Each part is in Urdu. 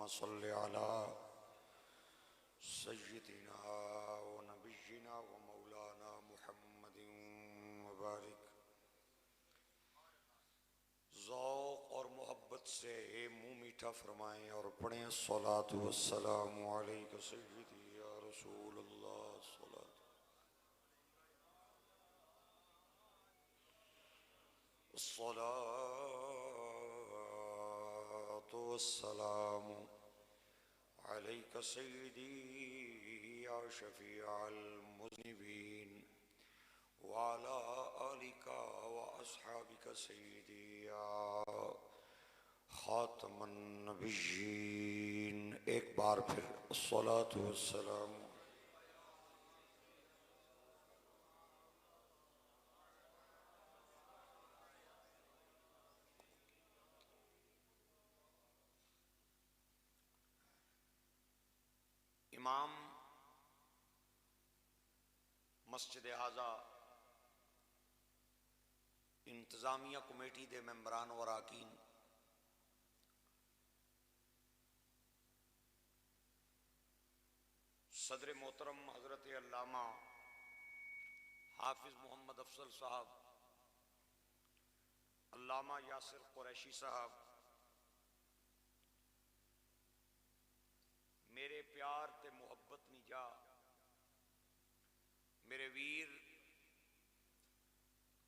صل على سيدنا ونبينا ومولانا محمد وبارك. ذوق اور محبت سے منہ میٹھا فرمائیں اور پڑھیں الصلاۃ والسلام علیک سیدی یا رسول اللہ. الصلاۃ والسلام علیک سیدی یا شفیع المذنبین وعلی آلک واصحابک سیدی یا خاتم النبیین. ایک بار پھر الصلاۃ والسلام. امام مسجد حاضہ انتظامیہ کمیٹی دے ممبران و اراکین، صدر محترم حضرت علامہ حافظ محمد افضل صاحب، علامہ یاسر قریشی صاحب، میرے پیار تے محبت نی جا میرے ویر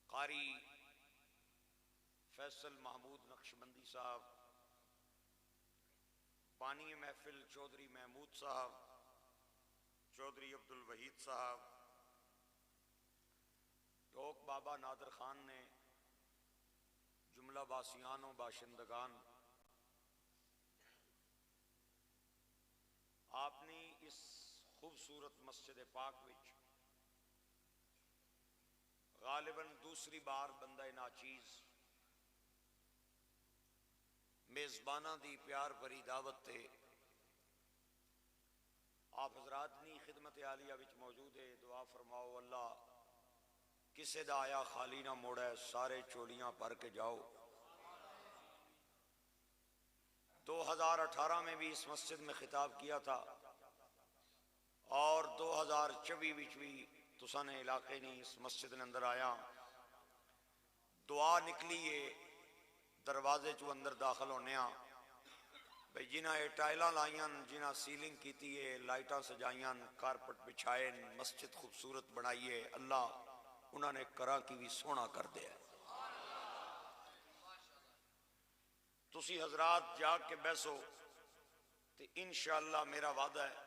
قاری فیصل محمود نقشبندی صاحب، بانی محفل چودھری محمود صاحب، چودھری عبد الوحید صاحب، ڈھوک بابا نادر خان نے، جملہ باسیان و باشندگان، آپ نے اس خوبصورت مسجد پاک وچ غالباً دوسری بار بندہ ناچیز میزبانہ دی پیار بھری دعوت تے آپ حضرات نی خدمت عالیہ وچ موجود ہے. دعا فرماؤ اللہ کسے دا آیا خالی نہ موڑے، سارے چولیاں بھر کے جاؤ. 2018 میں بھی اس مسجد میں خطاب کیا تھا اور 2024 وچ بھی تساں نے علاقے نہیں اس مسجد نے اندر آیا. دعا نکلی ہے دروازے چو اندر داخل ہونے ہاں بھئی جنہ یہ ٹائلاں لائیاں، جنہ سیلنگ کیتی ہے، لائٹاں سجائیاں، کارپٹ بچھائے، مسجد خوبصورت بنائیے، اللہ انہوں نے کرا کی بھی سونا کر دیا. تسی حضرات جا کے بیسو تو انشاءاللہ میرا وعدہ ہے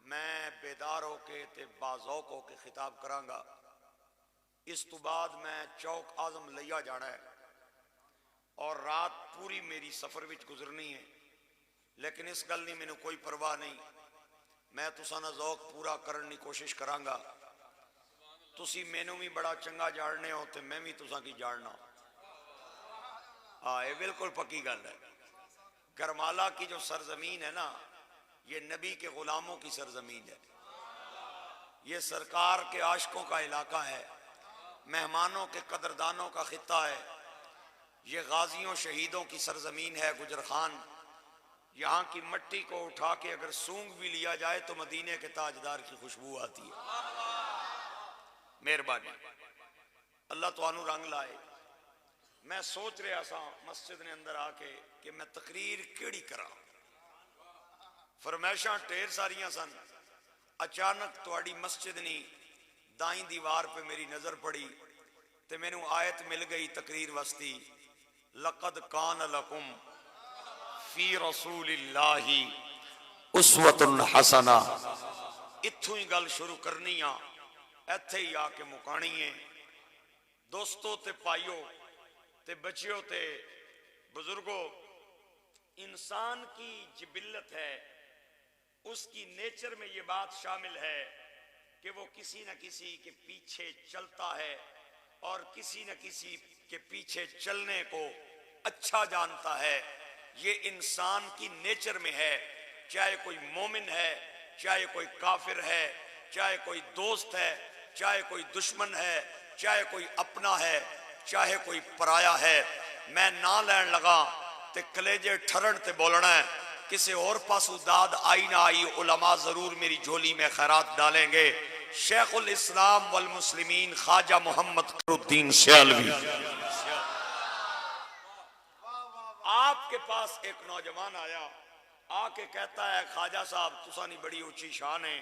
میں بیدار ہو کے تے بازوق ہو کے خطاب کرانگا. اس تو بعد میں چوک اعظم لیا جانا ہے اور رات پوری میری سفر وچ گزرنی ہے، لیکن اس گل نہیں مینوں کوئی پرواہ نہیں، میں تساں دا ذوق پورا کرن دی کوشش کرانگا. تسی مینوں بھی بڑا چنگا جاننے ہو تے میں بھی تساں کی جاننا. یہ بالکل پکی گل ہے. گرمالا کی جو سرزمین ہے نا، یہ نبی کے غلاموں کی سرزمین ہے، یہ سرکار کے عاشقوں کا علاقہ ہے، مہمانوں کے قدردانوں کا خطہ ہے، یہ غازیوں شہیدوں کی سرزمین ہے. گجر خان، یہاں کی مٹی کو اٹھا کے اگر سونگ بھی لیا جائے تو مدینے کے تاجدار کی خوشبو آتی ہے. مہربانی اللہ تو آنو رنگ لائے. میں سوچ رہا سا مسجد نے اندر آ کے کہ میں تقریر کیڑی کرا، فرمائشاں ٹیر ساریاں سن. اچانک تواڈی مسجد نہیں دائیں دیوار پہ میری نظر پڑی تے میں نوں آیت مل گئی تقریر وستی، لقد کان لکم فی رسول اللہ اسوۃ حسنہ. اتھوں ہی گل شروع کرنی آ، ایتھے ہی آ کے مکانی ہے. دوستو تے پائیو تے بچیو تے بزرگو، انسان کی جبلت ہے، اس کی نیچر میں یہ بات شامل ہے کہ وہ کسی نہ کسی کے پیچھے چلتا ہے اور کسی نہ کسی کے پیچھے چلنے کو اچھا جانتا ہے. یہ انسان کی نیچر میں ہے، چاہے کوئی مومن ہے، چاہے کوئی کافر ہے، چاہے کوئی دوست ہے، چاہے کوئی دشمن ہے، چاہے کوئی اپنا ہے، چاہے کوئی پرایا ہے. میں نہ لین لگا تے کلیجے ٹھرن تے بولنا ہے کسی اور پاسو داد آئی نہ آئی علماء ضرور میری جھولی میں خیرات ڈالیں گے. شیخ الاسلام والمسلمین خواجہ محمد قمرالدین سیالوی. آپ کے پاس ایک نوجوان آیا، آ کے کہتا ہے خواجہ صاحب تسانی بڑی اونچی شان ہے،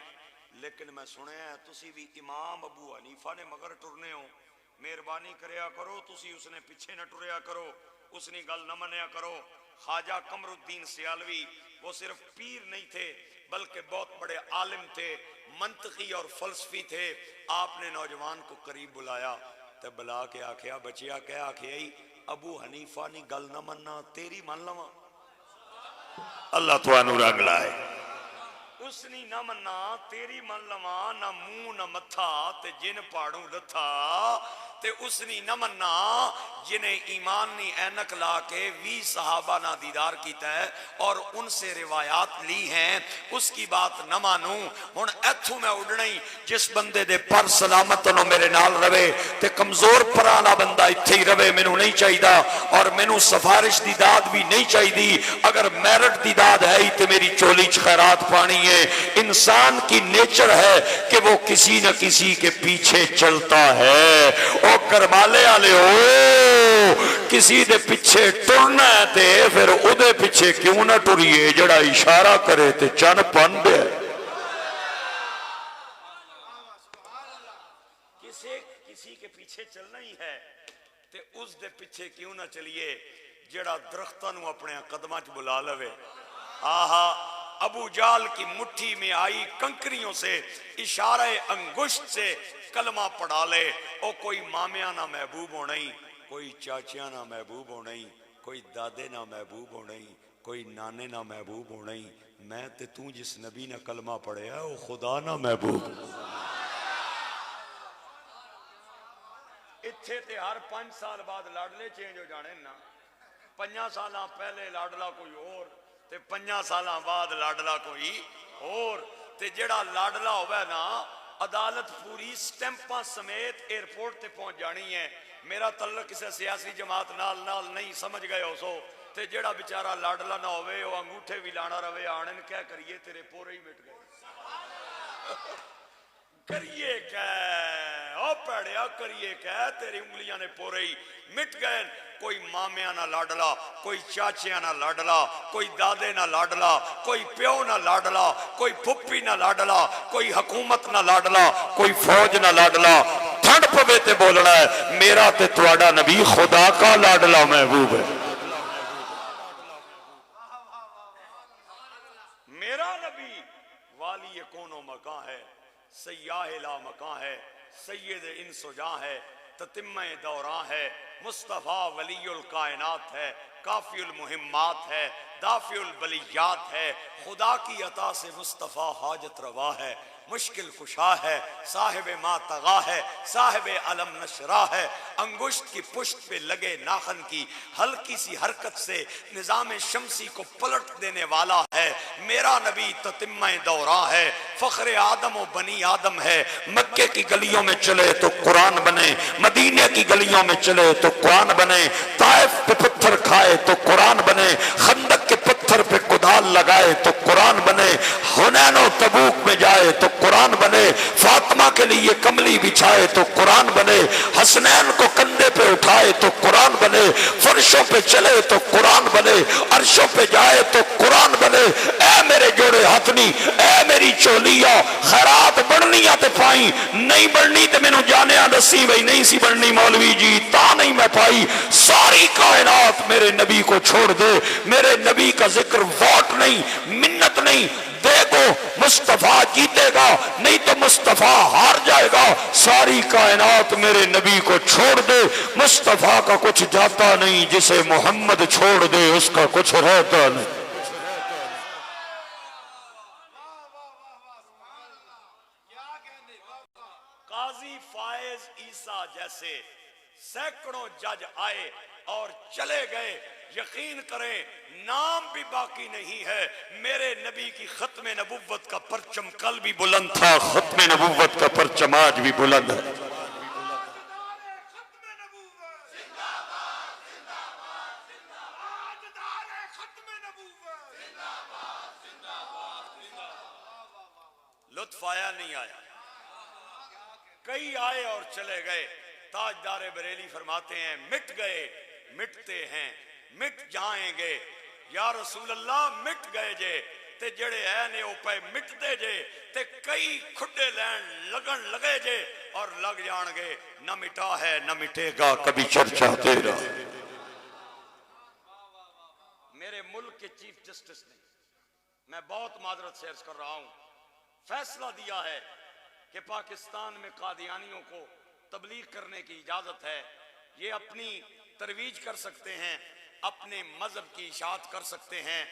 لیکن میں سنے ہیں تسی بھی امام ابو حنیفہ نے مگر ٹرنے ہو، مہربانی کریا کرو تسی اس نے پیچھے نہ ٹریا کرو، اس نے گل نہ منیا کرو. خواجہ قمرالدین سیالوی وہ صرف پیر نہیں تھے بلکہ بہت بڑے عالم تھے، منطقی اور فلسفی تھے. آپ نے نوجوان کو قریب بلایا تو بلا کے آکھیا بچیا کیا آکھیا ہی ابو حنیفہ نی گل نہ مننا تیری من لواں. اللہ توانو رنگ لائے. اس نی نہ مننا تیری من لواں، نہ منہ نہ متھا تے جن پاڑوں لتھا تے اس نی نہ مننا جنہیں ایمان نی اینک لا کے 20 صحابہ نہ دیدار کیتا ہے اور ان سے روایات لی ہیں، اس کی بات نہ مانوں. ہن ایتھوں میں اڑنئی جس بندے دے پر سلامت نو میرے نال روے تے کمزور پرانا بندہ اتھے ہی روے مینوں نہیں چاہیدا، اور مینوں سفارش دی داد بھی نہیں چاہیدی. اگر میرٹ دی داد ہے ہی تے میری چولی چ خیرات پانی ہے. انسان کی نیچر ہے کہ وہ کسی نہ کسی کے پیچھے چلتا ہے. او کرمالے والے ہو کسی دے پیچھے ٹرنا ہے تے پھر او دے پیچھے کیوں نہ ٹریے جڑا اشارہ کرے تے چن پن دے. کسی کے پیچھے چلنا ہی ہے تے اس دے پیچھے کیوں نہ چلیے جڑا درختاں نو اپنے قدماں چ بلا لوے. آہا ابو جال کی مٹھی میں آئی کنکریوں سے اشارہ انگشت سے کلمہ پڑھا لے. او کوئی مامیاں نہ محبوب ہونئی، کوئی چاچیاں نہ محبوب ہونئی، کوئی دادے نہ محبوب ہونئی، کوئی نانے نہ محبوب ہونئی. میں تے تو جس نبی نے کلمہ پڑھے ہے وہ خدا نہ محبوب. اتھے تے ہر 5 سال بعد لاڈلے چینج ہو جانے نا. 5 سالاں پہلے لاڈلا کوئی اور تے 5 سالاں بعد لاڈلا کوئی اور. تے جڑا لاڈلا ہوئے نا عدالت پوری سٹیمپاں سمیت ایئرپورٹ تے پہنچ جانی ہے. میرا تعلق کسی سیاسی جماعت نال نہیں سمجھ گئے ہو سو. تے جڑا بیچارہ لاڈلا نہ ہوئے وہ انگوٹھے بھی لانا روے آنن کیا کریے تیرے پورے ہی مٹ گئے. کریے کہہ او پیڑیا کریے کہہ تیری انگلیاں نے پورے ہی مٹ گئے. کوئی مامیاں نہ لاڈلا، کوئی چاچیاں نہ لاڈلا، کوئی دادے نہ لاڈلا، کوئی پیو نہ لاڈلا، کوئی پھپھی نہ لاڈلا، کوئی حکومت نہ لاڈلا، کوئی فوج نہ لاڈلا. ٹھنڈ پوے تے بولنا ہے میرا تے تواڈا نبی خدا کا لاڈلا محبوب ہے. میرا نبی والی کون و مکان ہے، سیاہ لا مکان ہے، سید انس و جاں ہے، تتمہ دوراں ہے، مصطفیٰ ولی الکائنات ہے، کافی المہمات ہے، دافع البلیات ہے. خدا کی عطا سے مصطفیٰ حاجت روا ہے، مشکل کشا ہے، صاحب ما طغا ہے، صاحب علم نشرا ہے. انگشت کی پشت پہ لگے ناخن کی ہلکی سی حرکت سے نظام شمسی کو پلٹ دینے والا ہے. میرا نبی تتمہ دوراں ہے، فخر آدم و بنی آدم ہے. مکے کی گلیوں میں چلے تو قرآن بنے، مدینے کی گلیوں میں چلے تو قرآن بنے، طائف پہ پتھر کھائے تو قرآن بنے، خندق کے پتھر پہ کدال لگائے تو قرآن بنے، حنین و تبوک میں جائے تو قرآن بنے، فاطمہ کے لیے کملی بچھائے تو قرآن بنے، حسنین کو کندھے پہ اٹھائے تو قرآن بنے، فرشوں پہ چلے تو قرآن بنے، عرشوں پہ جائے تو قرآن بنے. اے میرے جوڑے ہتھنی، اے میری چولیا خیرات بڑھنیاں تے پائیں، نہیں بڑھنی تے میں نو جانیا دسی بھئی نہیں سی بڑھنی مولوی جی تا نہیں میں پائی. ساری کائنات میرے نبی کو چھوڑ دے. میرے نبی کا ذکر ووٹ نہیں، منت نہیں، دیکھو مصطفیٰ جیتے گا نہیں تو مصطفیٰ ہار جائے گا. ساری کائنات میرے نبی کو چھوڑ دے. مصطفیٰ کا کچھ جاتا نہیں، جسے محمد چھوڑ دے اس کا کچھ رہتا نہیں. قاضی فائز عیسیٰ جیسے سینکڑوں جج آئے اور چلے گئے. یقین کریں نام بھی باقی نہیں ہے. میرے نبی کی ختم نبوت کا پرچم کل بھی بلند تھا، ختم نبوت کا پرچم آج بھی بلند ہے. لطف آیا نہیں آیا؟ کئی آئے اور چلے گئے. تاجدار بریلی فرماتے ہیں مٹ گئے مٹتے ہیں مٹ جائیں گے یا رسول اللہ. مٹ گئے جے تے جڑے ہے نے او پے مٹ دے جے تے کئی کھڈے لین لگن لگے جے اور لگ جان گے. نہ مٹا ہے نہ مٹے گا کبھی چرچا تیرا. میرے ملک کے چیف جسٹس نے، میں بہت معذرت سے عرض کر رہا ہوں، فیصلہ دیا ہے کہ پاکستان میں قادیانیوں کو تبلیغ کرنے کی اجازت ہے. یہ اپنی ترویج کر سکتے ہیں، اپنے مذہب کی اشاعت کر سکتے ہیں،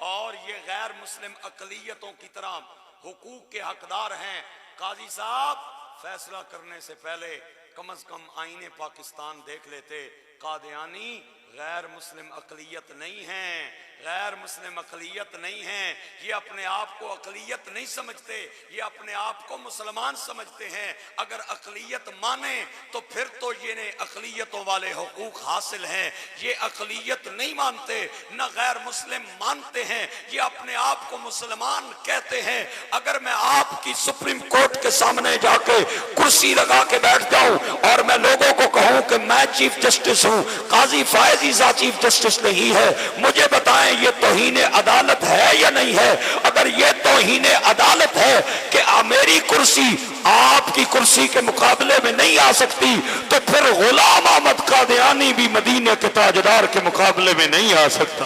اور یہ غیر مسلم اقلیتوں کی طرح حقوق کے حقدار ہیں. قاضی صاحب فیصلہ کرنے سے پہلے کم از کم آئین پاکستان دیکھ لیتے. قادیانی غیر مسلم اقلیت نہیں ہیں، غیر مسلم اقلیت نہیں ہیں. یہ اپنے آپ کو اقلیت نہیں سمجھتے، یہ اپنے آپ کو مسلمان سمجھتے ہیں. اگر اقلیت مانے تو پھر تو یہ اقلیتوں والے حقوق حاصل ہیں. یہ اقلیت نہیں مانتے، نہ غیر مسلم مانتے ہیں، یہ اپنے آپ کو مسلمان کہتے ہیں. اگر میں آپ کی سپریم کورٹ کے سامنے جا کے کرسی لگا کے بیٹھ جاؤں اور میں لوگوں کو کہوں کہ میں چیف جسٹس ہوں، قاضی فائز عیسیٰ چیف جسٹس نہیں ہے، مجھے بتائیں یہ توہین عدالت ہے یا نہیں ہے؟ اگر یہ توہین عدالت ہے کہ میری کرسی آپ کی کرسی کے مقابلے میں نہیں آ سکتی، تو پھر غلام احمد قادیانی بھی مدینے کے تاجدار کے مقابلے میں نہیں آ سکتا.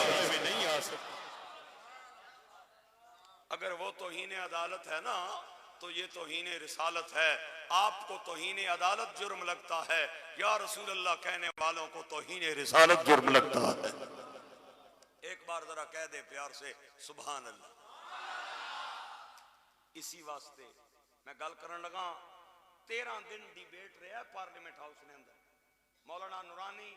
اگر وہ توہین عدالت ہے نا تو یہ توہین رسالت ہے. آپ کو توہین عدالت جرم لگتا ہے، یا رسول اللہ کہنے والوں کو توہین رسالت جرم لگتا ہے. ایک بار ذرا کہہ دے پیار سے سبحان اللہ. اسی واسطے میں گل کرن لگا. 13 دن ڈیبیٹ رہا ہے پارلیمنٹ ہاؤس نے اندر. مولانا نورانی،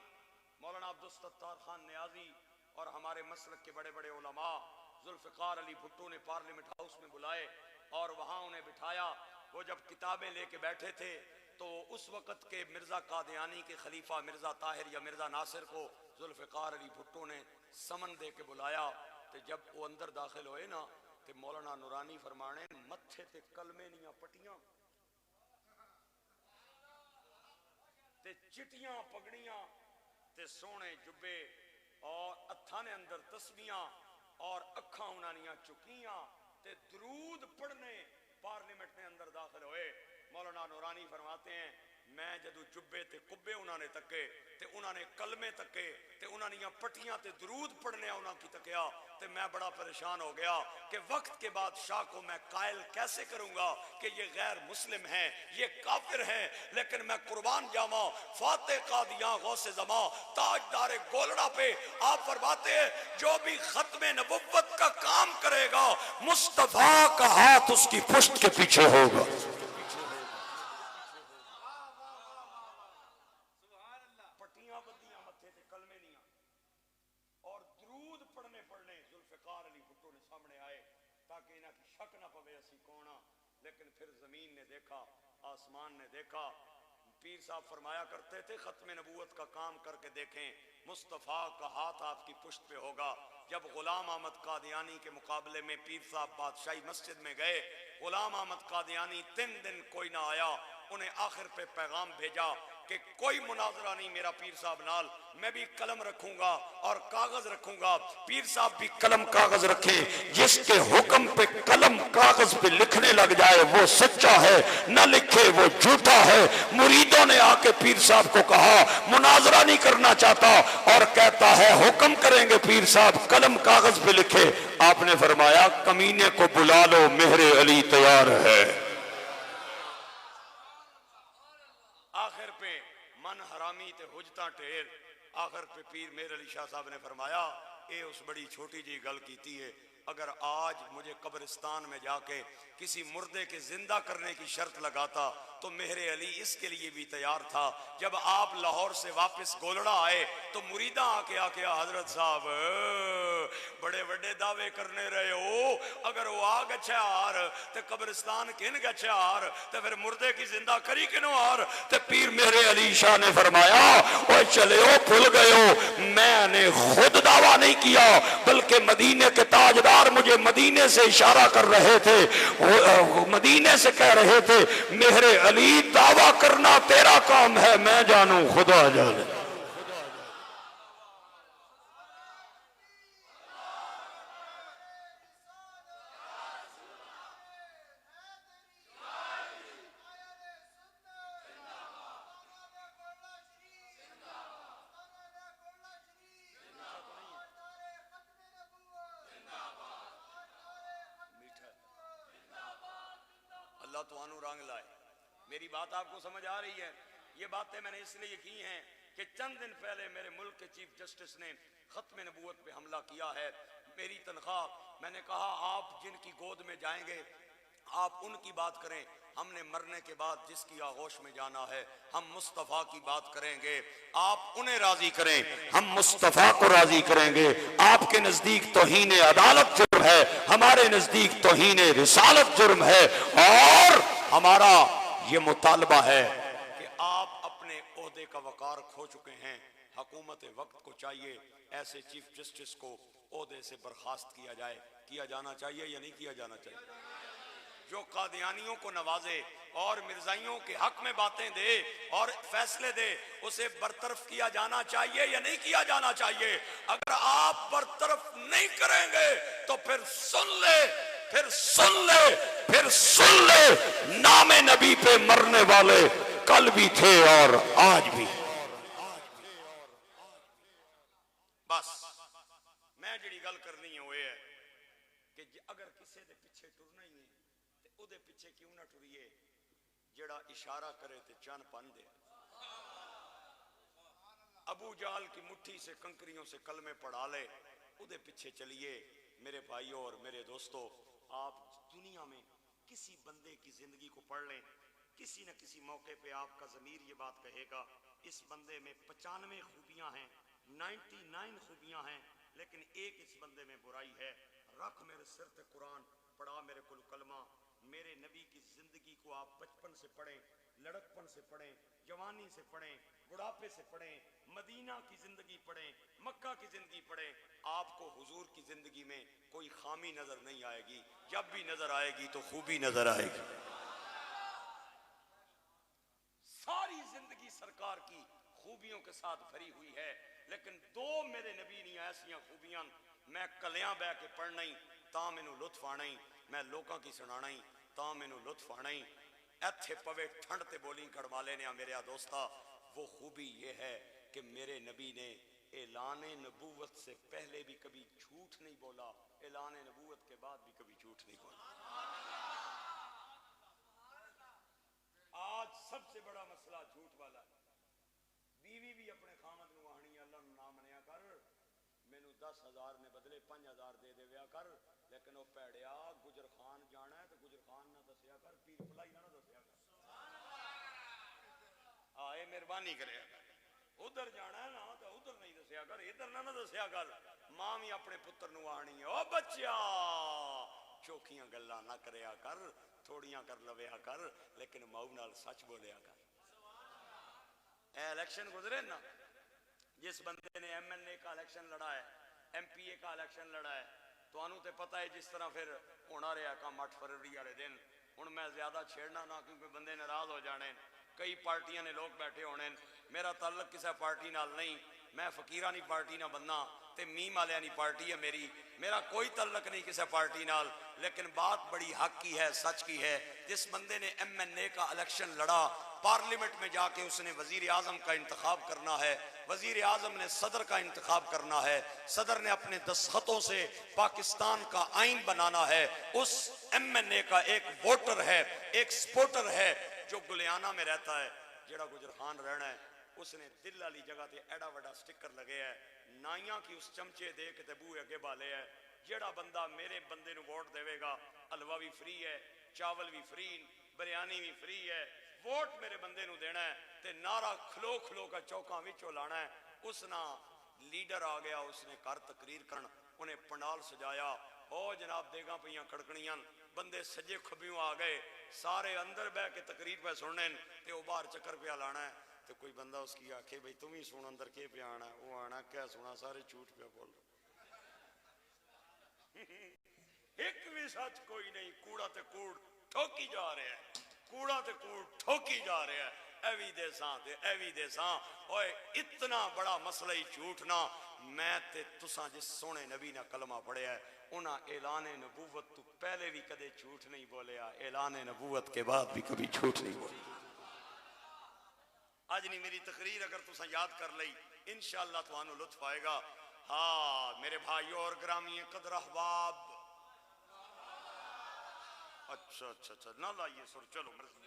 مولانا عبدالستار خان نیازی اور ہمارے مسلک کے بڑے بڑے علماء ذوالفقار علی بھٹو نے پارلیمنٹ ہاؤس میں بلائے اور وہاں انہیں بٹھایا. وہ جب کتابیں لے کے بیٹھے تھے تو اس وقت کے مرزا قادیانی کے خلیفہ مرزا طاہر یا مرزا ناصر کو ذوالفقار علی بھٹو نے سمن دے کے بلایا. تو جب وہ اندر داخل ہوئے نا تو مولانا نورانی فرمانے متھے تے کلمے نیاں پٹیاں تے چٹیاں پگڑیاں تے سونے جبے اور ہتھاں نے اندر تسبیحاں اور اکھاں انہاں نیاں چکیاں تے درود پڑھنے پارلیمنٹ میں اندر داخل ہوئے. مولانا نورانی فرماتے ہیں میں جدو جبے تے کبے انہاں نے تکے تے انہاں نے کلمے تکے تے انہاں نے پٹیاں تے درود پڑھنے انہاں کی تکیا تے میں بڑا پریشان ہو گیا کہ وقت کے بادشاہ کو میں قائل کیسے کروں گا کہ یہ غیر مسلم ہیں، یہ کافر ہیں. لیکن میں قربان جاواں فاتح قادیاں غوث زماں تاجدار گولڑا پہ آپ فرماتے ہیں جو بھی ختم نبوت کا کام کرے گا مصطفیٰ کا ہاتھ اس کی پشت کے پیچھے ہوگا. لیکن پھر زمین نے دیکھا، آسمان نے دیکھا. پیر صاحب فرمایا کرتے تھے ختم نبوت کا کام کر کے دیکھیں مصطفیٰ کا ہاتھ آپ کی پشت پہ ہوگا. جب غلام احمد قادیانی کے مقابلے میں پیر صاحب بادشاہی مسجد میں گئے، غلام احمد قادیانی 3 دن کوئی نہ آیا. انہیں آخر پہ پیغام بھیجا کہ کوئی مناظرہ نہیں میرا پیر صاحب نال، میں بھی قلم رکھوں گا اور کاغذ رکھوں گا. پیر صاحب بھی قلم کاغذ رکھیں. جس کے حکم پہ قلم کاغذ پہ لکھنے لگ جائے وہ سچا ہے، نہ لکھے وہ جھوٹا ہے. مریدوں نے آ کے پیر صاحب کو کہا مناظرہ نہیں کرنا چاہتا اور کہتا ہے حکم کریں گے پیر صاحب قلم کاغذ پہ لکھے. آپ نے فرمایا کمینے کو بلا لو مہر علی تیار ہے. آخر پہ من حرامی تے حجتاں ٹھیر. آخر پہ پیر مہر علی شاہ صاحب نے فرمایا اے اس بڑی چھوٹی جی گل کیتی ہے. اگر آج مجھے قبرستان میں جا کے کسی مردے کے زندہ کرنے کی شرط لگاتا تو مہر علی اس کے لیے بھی تیار تھا. جب آپ لاہور سے واپس گولڑا آئے تو مریداں آ کے حضرت صاحب بڑے بڑے دعوے کرنے رہے ہو، اگر وہ آ گچھا آر تو قبرستان کن گچھا آر تو پھر مردے کی زندہ کری کنو آر. تو پیر مہر علی شاہ نے فرمایا اوہ چلے ہو بھول گئے ہو، میں نے خود دعویٰ نہیں کیا، بلکہ مدینے کے تاجدار مجھے مدینے سے اشارہ کر رہے تھے، مدینے سے کہہ رہے تھے میرے علی دعویٰ کرنا تیرا کام ہے، میں جانوں خدا جانے۔ اللہ تو آنو رنگ لائے۔ میری بات آپ کو سمجھ آ رہی ہے؟ یہ باتیں میں نے اس لیے کی ہیں کہ چند دن پہلے میرے ملک کے چیف جسٹس نے ختم نبوت پہ حملہ کیا ہے۔ میری تنخواہ، میں نے کہا آپ جن کی گود میں جائیں گے آپ ان کی بات کریں، ہم نے مرنے کے بعد جس کی آغوش میں جانا ہے ہم مصطفیٰ کی بات کریں گے، آپ انہیں راضی کریں، ہم مصطفیٰ کو راضی کریں گے۔ آپ کے نزدیک توہین عدالت جرم ہے، ہمارے نزدیک توہین رسالت جرم ہے، اور ہمارا یہ مطالبہ ہے کہ آپ اپنے عہدے کا وقار کھو چکے ہیں، حکومت وقت کو چاہیے ایسے چیف جسٹس کو عہدے سے برخاست کیا جائے۔ کیا جانا چاہیے یا نہیں کیا جانا چاہیے؟ جو قادیانیوں کو نوازے اور مرزائیوں کے حق میں باتیں دے اور فیصلے دے، اسے برطرف کیا جانا چاہیے یا نہیں کیا جانا چاہیے؟ اگر آپ برطرف نہیں کریں گے تو پھر سن لے، پھر سن لے، پھر سن لے، نام نبی پہ مرنے والے کل بھی تھے اور آج بھی۔ بس میں جڑی گل کرنی ہے وہ ہے کہ اگر کسی دے پیچھے ٹرنا ہی ہے تے او دے پیچھے کیوں نہ ٹریے جڑا اشارہ کرے تے چن پن دے۔ ابو جہل کی مٹھی سے کنکریوں سے کلمے پڑھا لے، او دے پیچھے چلیے۔ میرے بھائیوں اور میرے دوستو، آپ دنیا میں کسی بندے کی زندگی کو پڑھ لیں، کسی نہ کسی موقع پہ آپ کا ضمیر یہ بات کہے گا اس بندے میں 95 خوبیاں ہیں، 99 خوبیاں ہیں، لیکن ایک اس بندے میں برائی ہے۔ رکھ میرے سر تے قرآن، پڑھا میرے کل کلمہ۔ میرے نبی کی زندگی کو آپ بچپن سے پڑھیں، لڑکپن سے پڑھیں، جوانی سے پڑھیں، بڑھاپے سے پڑھیں، مدینہ کی زندگی پڑھیں، مکہ کی زندگی پڑھیں، آپ کو حضور کی زندگی میں کوئی خامی نظر نہیں آئے گی۔ جب بھی نظر آئے گی تو خوبی نظر آئے گی۔ ساری زندگی سرکار کی خوبیوں کے ساتھ بھری ہوئی ہے، لیکن دو میرے نبی نے ایسیاں خوبیاں میں کلیاں بہ کے پڑھنا ہی تاں مینوں لطف آنا ہی، میں لوکاں کی سنانا ہی تاں مینوں لطف آنا ہی۔ ایتھے پوے ٹھنڈ تے بولی کھڑوا لینے میرے دوستا، وہ خوبی یہ ہے کہ میرے نبی نے اعلان نبوت سے پہلے بھی کبھی جھوٹ نہیں بولا، اعلان نبوت کے بعد بھی کبھی جھوٹ نہیں بولا۔ آج سب سے بڑا مسئلہ جھوٹ والا ہے۔ بیوی بھی اپنے خامد نو آہنی اللہ نو نہ منیا کر، مینوں 10,000 نے بدلے 5,000 دے دے ویا کر، لیکن وہ پیڑیا گجر خان جانا ہے تو گجر خان نہ دسیا کر، پیر پلائی نہ دسیا کر۔ آئے مہربانی کرے ادھر جانا ہے نا تو ادھر نہیں دسیا کر، ادھر نہ دسیا کر۔ ماں بھی اپنے پتر نو آہنی ہے، او بچیا چوکھیاں گلاں نہ کریا کر، تھوڑیاں کر لویا کر، لیکن ماؤ نال سچ بولیا کر۔ اے الیکشن گزرے نا، جس بندے نے ایم این اے کا الیکشن لڑا ہے، ایم پی اے کا الیکشن لڑا ہے، تو انہوں تے پتہ ہے جس طرح پھر ہونا رہا کام 8 فروری والے دن۔ ہن میں زیادہ چھیڑنا نہ کیونکہ بندے ناراض ہو جانے، کئی پارٹیاں نے لوگ بیٹھے ہونے، میرا تعلق کسی پارٹی نال نہیں، میں فقیرانی پارٹی نہ بننا تے میم والیاں پارٹی ہے میری، میرا کوئی تعلق نہیں کسی پارٹی نال، لیکن بات بڑی حق کی ہے، سچ کی ہے۔ جس بندے نے ایم این اے کا الیکشن لڑا، پارلیمنٹ میں جا کے اس نے وزیر اعظم کا انتخاب کرنا ہے، وزیر اعظم نے صدر کا انتخاب کرنا ہے، صدر نے اپنے دستخطوں سے پاکستان کا آئین بنانا ہے۔ اس ایم این اے کا ایک ووٹر ہے، ایک سپورٹر ہے جو گلیانہ میں رہتا ہے، جڑا گجر خان رہنا ہے، اس نے دل والی جگہ تے ایڈا وڈا سٹکر لگے ہے، نائیاں کی اس چمچے دے کے بوئے اگے بالے ہے۔ جڑا بندہ میرے بندے نو ووٹ دے گا، حلوہ بھی فری ہے، چاول بھی فری، بریانی بھی فری ہے، ووٹ میرے بندے نو دینا ہے تے نعرہ کھلو کھلو کا چوکاں وچوں لانا ہے۔ اس نا لیڈر آ گیا، اس نے کر تقریر کرن، انہیں پنڈال سجایا، او جناب دیگاں پہیاں کڑکنیاں، بندے سجے کھبیوں آ گئے، سارے اندر بہ کے تقریر پہ سننے تے وہ باہر چکر پہ لانا ہے۔ تو کوئی بندہ اس کی آکھے بھئی تم ہی سن اندر کے پہ آنا ہے، وہ آنا کیا سنا، سارے جھوٹ پہ بول رہے۔ ایک بھی سچ کوئی نہیں، کوڑا تے کوڑ ٹھوکی جا رہا ہے، کوڑا تے کوڑ ٹھوکی جا رہا ہے، ایوی دے ساں تے ایوی دے ساں۔ اوئے اتنا بڑا مسئلہ ہی جھوٹ نہ، میں تے تساں جس سونے نبی نہ کلمہ پڑھیا ہے انہاں اعلان نبوت تو پہلے بھی کدے جھوٹ نہیں بولیا، اعلان نبوت کے بعد بھی کبھی جھوٹ نہیں بولیا۔ آج نہیں میری تقریر اگر تساں یاد کر لئی انشاءاللہ تمہانوں لطف آئے گا۔ ہاں میرے بھائیوں اور گرامی قدر احباب، اچھا نہ لائیے سر، چلو مرضی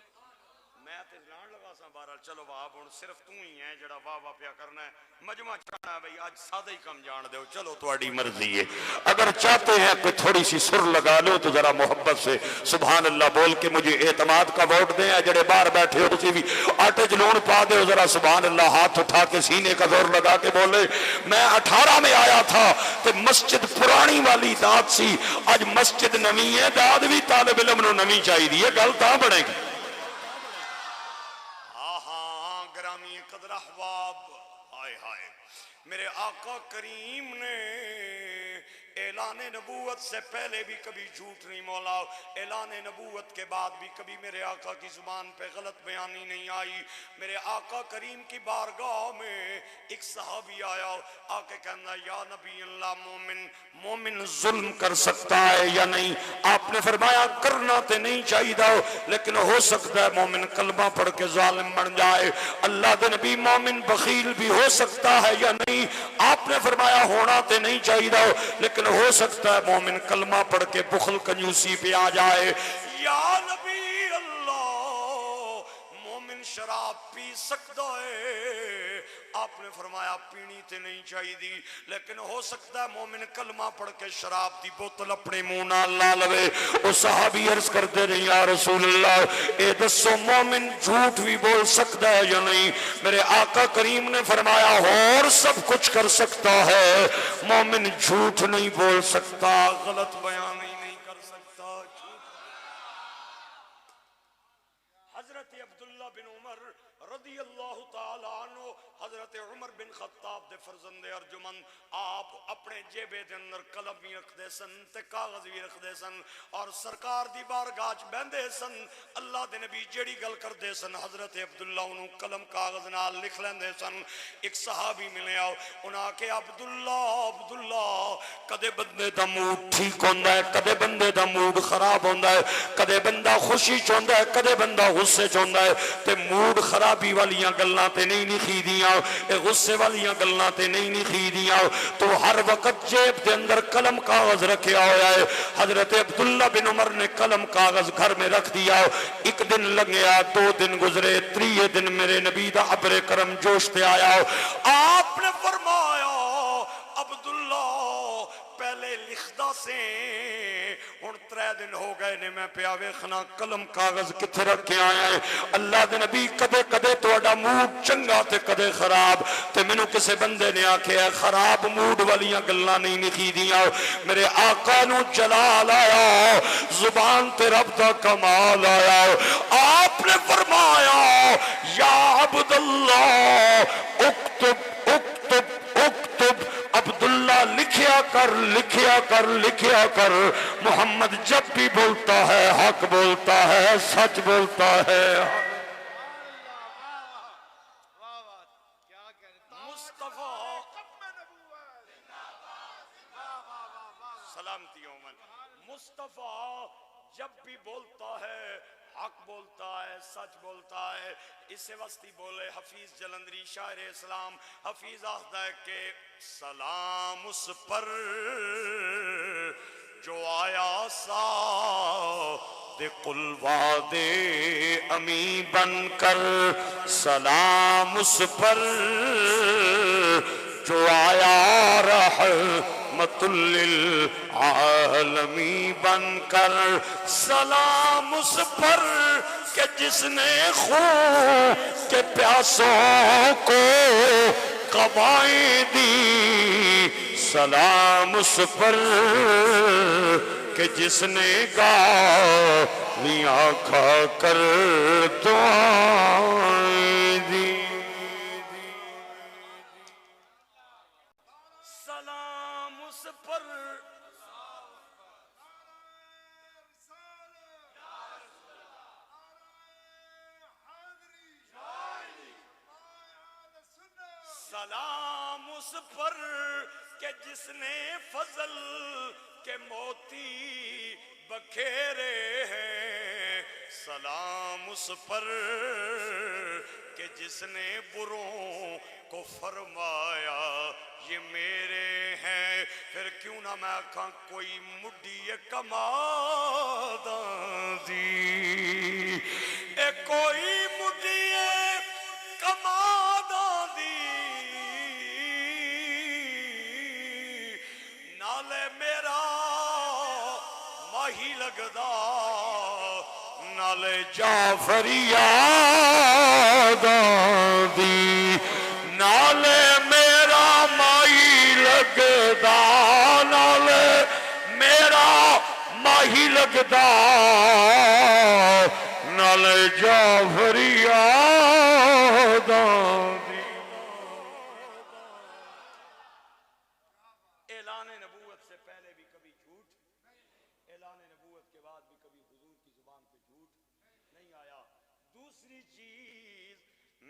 میں تے لان لگا سا بہرحال، چلو واہ ہن صرف تو ہی ہے جڑا واہ واہ پیا کرنا ہے، مجمع چاہنا ہے بھئی آج سادہ ہی کم جان دے ہو، چلو تواڈی مرضی ہے۔ اگر چاہتے ہیں کہ تھوڑی سی سر لگا لو تو ذرا محبت سے سبحان اللہ بول کے مجھے اعتماد کا ووٹ دیں، جڑے باہر بیٹھے ہو کسی بھی آٹے جلون پا دے ہو، ذرا سبحان اللہ ہاتھ اٹھا کے سینے کا زور لگا کے بولے۔ میں 18 میں آیا تھا کہ مسجد پرانی والی داد سی، آج مسجد نویں ہے، داد بھی طالب علم نو نویں چاہیے، یہ گل تاں بنے گی۔ گرامی قدر احباب، ہائے ہائے میرے آقا کریم نے اعلان نبوت سے پہلے بھی کبھی جھوٹ نہیں مولا، اعلان نبوت کے بعد بھی کبھی میرے آقا کی زبان پہ غلط بیانی نہیں آئی۔ میرے آقا کریم کی بارگاہ میں ایک صحابی آیا، آکے کہنا یا نبی اللہ مومن ظلم کر سکتا ہے یا نہیں؟ آپ نے فرمایا کرنا تے نہیں چاہیے دا، لیکن ہو سکتا ہے مومن کلمہ پڑھ کے ظالم بن جائے۔ اللہ دے نبی مومن بخیل بھی ہو سکتا ہے یا نہیں؟ آپ نے فرمایا ہونا تے نہیں چاہیے دا، لیکن ہو سکتا ہے مومن کلمہ پڑھ کے بخل کنجوسی پہ آ جائے۔ یا نبی اللہ مومن شراب پی سکتا ہے، آپ نے فرمایا پینی تے نہیں چاہیے دی، لیکن ہو سکتا ہے مومن کلمہ پڑھ کے شراب دی بوتل اپنے منہ نہ لا لوے۔ وہ صحابی عرض کرتے رہے یا رسول اللہ اے دسو مومن جھوٹ بھی بول سکتا ہے یا نہیں؟ میرے آقا کریم نے فرمایا اور سب کچھ کر سکتا ہے، مومن جھوٹ نہیں بول سکتا، غلط بیان نہیں کر سکتا۔ حضرت عبداللہ بن عمر رضی اللہ تعالی عنہ، حضرت عمر بن خطاب دے فرزند ارجمند، آپ اپنے جیبے دے اندر قلم بھی رکھ دے سن تے کاغذ بھی رکھ دے سن، اور سرکار دی بارگاہ وچ بیندے سن۔ اللہ دے نبی جیڑی گل کر دے سن حضرت عبداللہ انہوں قلم کاغذ نال لکھ لیندے سن۔ ایک صحابی ملے آؤ، انہاں کہ عبداللہ کدے بندے دا موڈ ٹھیک ہوندا ہے، کدے بندے دا موڈ خراب ہوندا ہے، کدے بندہ خوشی چوندا ہے، کدے بندہ غصے چوندا ہے، تے موڈ خرابی والیاں گلاں تے نہیں لکھی دیاں، اے غصے والیاں گلاں تے نہیں لکھی دیاں، تو ہر وقت جیب دے اندر قلم کاغذ رکھیا ہویا ہے۔ حضرت عبداللہ بن عمر نے قلم کاغذ گھر میں رکھ دیا، ایک دن لگیا، 2 دن گزرے، 3 دن میرے نبی دا ابر کرم جوش تے آیا، آپ نے فرمایا عبداللہ پہلے لکھدا سے ہن 3 دن ہو گئے نے میں پیا ویکھنا قلم کاغذ کتھے رکھ کے آیا ہے۔ اللہ دے نبی کدے کدے تہاڈا موڈ چنگا تے کدے خراب، تے مینوں کسے بندے نے آکھیا خراب موڈ والیاں گلاں نہیں لکھی دیاں۔ میرے آقا نو جلال آیا، زبان تے رب دا کمال آیا، آپ نے فرمایا یا عبداللہ اکتب اکتب اکتب، عبداللہ لکھیا کر لکھیا کر لکھیا کر، محمد جب بھی بولتا ہے حق بولتا ہے، سچ بولتا ہے۔ سلامتی عمر مصطفیٰ جب بھی بولتا ہے حق بولتا ہے، سچ بولتا ہے۔ اسے وسطی بولے حفیظ جلندری شاعر اسلام، حفیظ آخدہ ہے کہ سلام اس پر جو آیا صادق الوعد امی بن کر، سلام اس پر جو آیا رحمت للعالمی بن کر، سلام اس پر کہ جس نے خون کے پیاسوں کو قوائیں دی، سلام اس پر کہ جس نے گالیاں کھا کر دعائیں دی۔ سلام اس پر سلام اس پر کہ جس نے فضل کے موتی بکھیرے ہیں، سلام اس پر کہ جس نے بروں کو فرمایا یہ میرے ہیں۔ پھر کیوں نہ میں آکھاں کوئی مڈی کماداں دی، اے کوئی مڈی کماداں دی، نالے میرا ماہی لگدا، نالے جعفری دی، نالے میرا مائی لگدا، نالے میرا ماہی لگدا، نالے جعفری دی۔ اعلان نبوت سے پہلے بھی کبھی جھوٹ، اعلان نبوت کے بعد بھی کبھی حضور کی زبان پہ جھوٹ نہیں آیا۔ دوسری چیز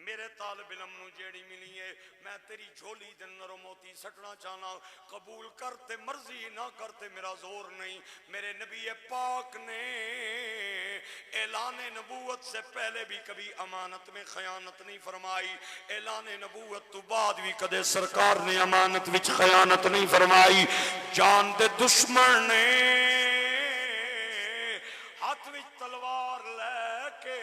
میرے طالب علم نو جیڑی ملی ہے، میں تیری جھولی دے اندر موتی سٹنا چاہنا، قبول کرتے مرضی نہ کرتے میرا زور نہیں۔ میرے نبی پاک نے اعلان نبوت سے پہلے بھی کبھی امانت میں خیانت نہیں فرمائی، اعلان نبوت تو بعد بھی کدے سرکار نے امانت وچ خیانت نہیں فرمائی۔ جان دے دشمن نے ہاتھ وچ تلوار لے کے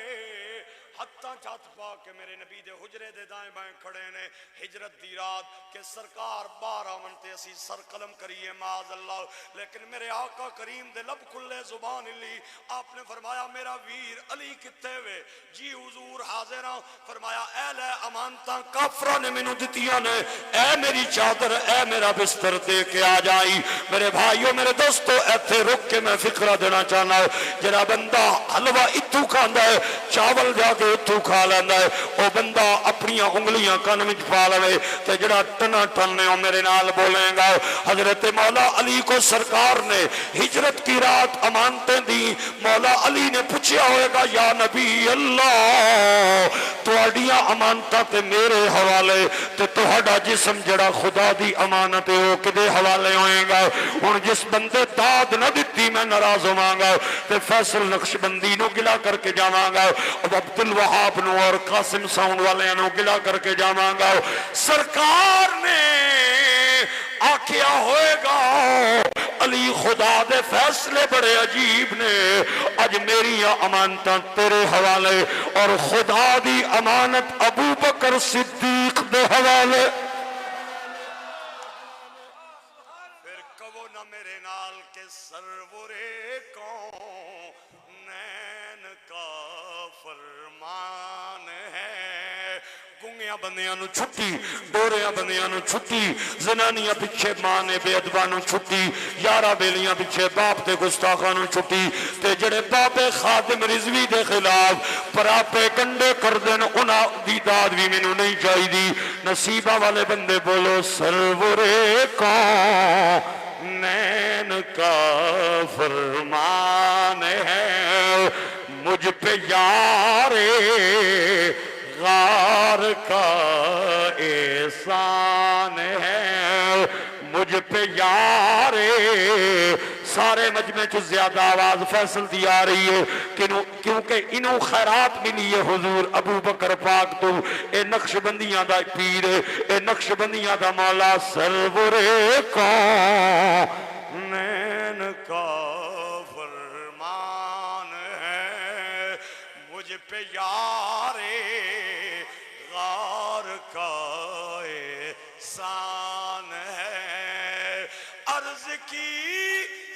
ہتھاں چات پا کے میرے نبی دے حجرے دے دائیں بائیں کھڑے نے، ہجرت دی رات کہ سرکار باہر آمن تے اسی سر قلم کریے معاذ اللہ، لیکن میرے آقا کریم دے لب کھلے زبان لی، آپ نے فرمایا میرا ویر علی کتے ہوئے؟ جی حضور حاضر ہاں۔ فرمایا اے لے امانتاں کافرہ نے مینوں دتیاں نے، اے میری چادر اے میرا بستر دے کے آ جائی۔ میرے بھائیو میرے دوستو ایتھے رک کے میں فکرہ دینا چاہنا ہے، جڑا بندہ حلوہ اتھو کھاندا ہے، چاول جا کے اتھو کھا لینا ہے، او بندہ اپنی انگلیاں کان وچ پا لے تے جڑا ٹنا ٹن نے میرے نال بولے گا۔ حضرت مولا علی کو سرکار نے ہجرت کی رات امانتیں دی، مولا علی نے پوچھا ہوئے گا یا نبی اللہ تواڈیاں امانتاں تے میرے حوالے تے تہاڈا جسم جڑا خدا دی امانت ہے او کدے حوالے ہوئے گا؟ ہن جس بندے داد نہ دتی میں ناراض ہوواں گا تے فیصل نقشبندی نو گلا کر کے جاواں گا، عبد الوہاب نو اور قاسم ساؤنڈ والے نو گلا کر کے جاواں گا۔ سرکار نے آکھیا ہوئے گا علی خدا دے فیصلے بڑے عجیب نے، اج میری امانتاں تیرے حوالے اور خدا دی امانت ابو بکر صدیق دے حوالے۔ پھر کہو نہ میرے نال کے سرور کونین کا فرمان ہے، گنگیاں بندیاں نو چھٹی، ڈوریاں بندیاں نو چھٹی، زنانیاں پچھے ماں نے بے ادباں نو چھٹی، یارہ بیلیاں پچھے باپ دے گستاخاں نو چھٹی، تے جڑے باپ خادم رضوی دے خلاف پراپے کنڈے کر دین انہاں دی داد بھی مینوں نہیں چاہی دی۔ نصیبہ والے بندے بولو سرور کونین کا فرمان ہے، مجھ پہ یار غار کا احسان ہے، مجھ پہ یار سارے مجمع چ زیادہ آواز فیصل دی آ رہی ہے کیونکہ انہوں خیرات ملی ہے حضور ابو بکر پاک تو، اے نقش بندیاں دا پیر، اے نقش بندیاں دا مولا سرور کونین کا فرمان ہے، مجھ پہ یار غار کا احسان ہے۔ عرض کی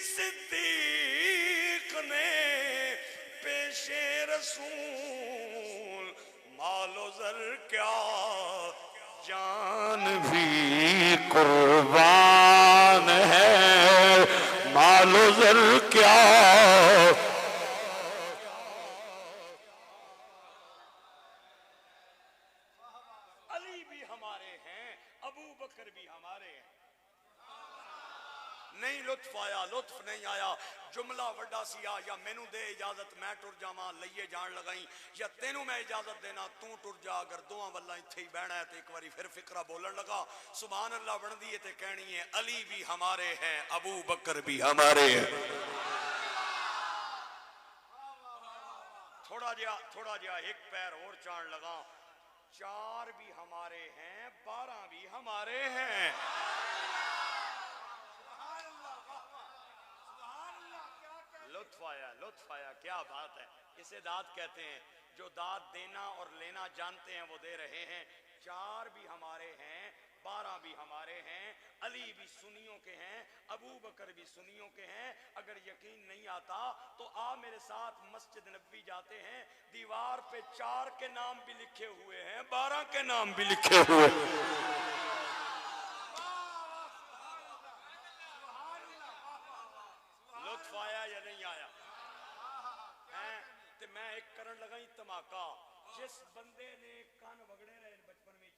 صدیق نے پیش رسول، مال و زر کیا جان بھی قربان ہے، مال و زر کیا۔ علی بھی ہمارے ہیں، ابو بکر بھی ہمارے ہیں، نہیں لطف آیا، لطف نہیں آیا، جملہ وڈا سیا، یا مینوں دے اجازت میں ٹر جاواں لئیے جان لگائیں، یا تینوں میں اجازت دینا تو ٹر جا، اگر دوہاں واللہ اتھے ہی بیٹھنا ہے تو ایک باری پھر فکرہ بولن لگا، سبحان اللہ بن دیئے تے کہنی ہے علی بھی ہمارے ہیں، ابو بکر بھی ہمارے ہیں۔ تھوڑا جا ایک پیر اور چاند لگا، 4 بھی ہمارے ہیں، 12 بھی ہمارے ہیں۔ لطف آیا، کیا بات ہے، اسے داد کہتے ہیں، جو داد دینا اور لینا جانتے ہیں وہ دے رہے ہیں۔ 4 بھی ہمارے ہیں، 12 بھی ہمارے ہیں، علی بھی سنیوں کے ہیں، ابو بکر بھی سنیوں کے ہیں۔ اگر یقین نہیں آتا تو آ میرے ساتھ مسجد نبوی جاتے ہیں، دیوار پہ 4 کے نام بھی لکھے ہوئے ہیں، 12 کے نام بھی لکھے ہوئے ہیں۔ لطف آیا یا نہیں آیا؟ تے میں ایک کرن لگائی تماکا، جس بندے نے کان وگڑے رہے بچپن میں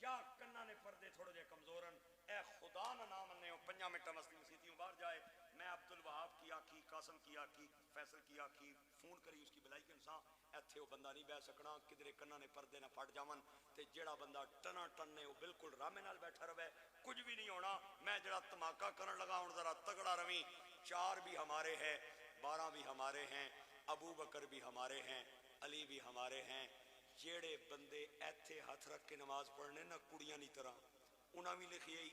یا کنہ نے پردے تھوڑے جے کمزورن، اے خدا نہ نام نے 5 منٹا مستی مسیتیوں باہر جائے، میں عبدالوہاب کی آکھی، قاسم کی آکھی، فیصل کی آکھی، فون کری اس کی بلائی کے انسان ایتھے وہ بندہ نہیں بہ سکنا، کدرے کنہ نے پردے نہ پھٹ جاون، تے جڑا بندہ ٹنا ٹن نے وہ بالکل رامے نال بیٹھا رہے، کچھ بھی نہیں ہونا۔ میں جڑا تماکا کرن لگا ہوں ذرا تگڑا رویں، 4 بھی ہمارے ہیں، 12 بھی ہمارے ہیں، ابو بکر بھی ہمارے ہیں، علی بھی ہمارے ہیں۔ جیڑے بندے ایتھے ہاتھ رکھ کے نماز پڑھنے نہ کڑیاں نہیں طرح انہاں بھی لکھی آئی،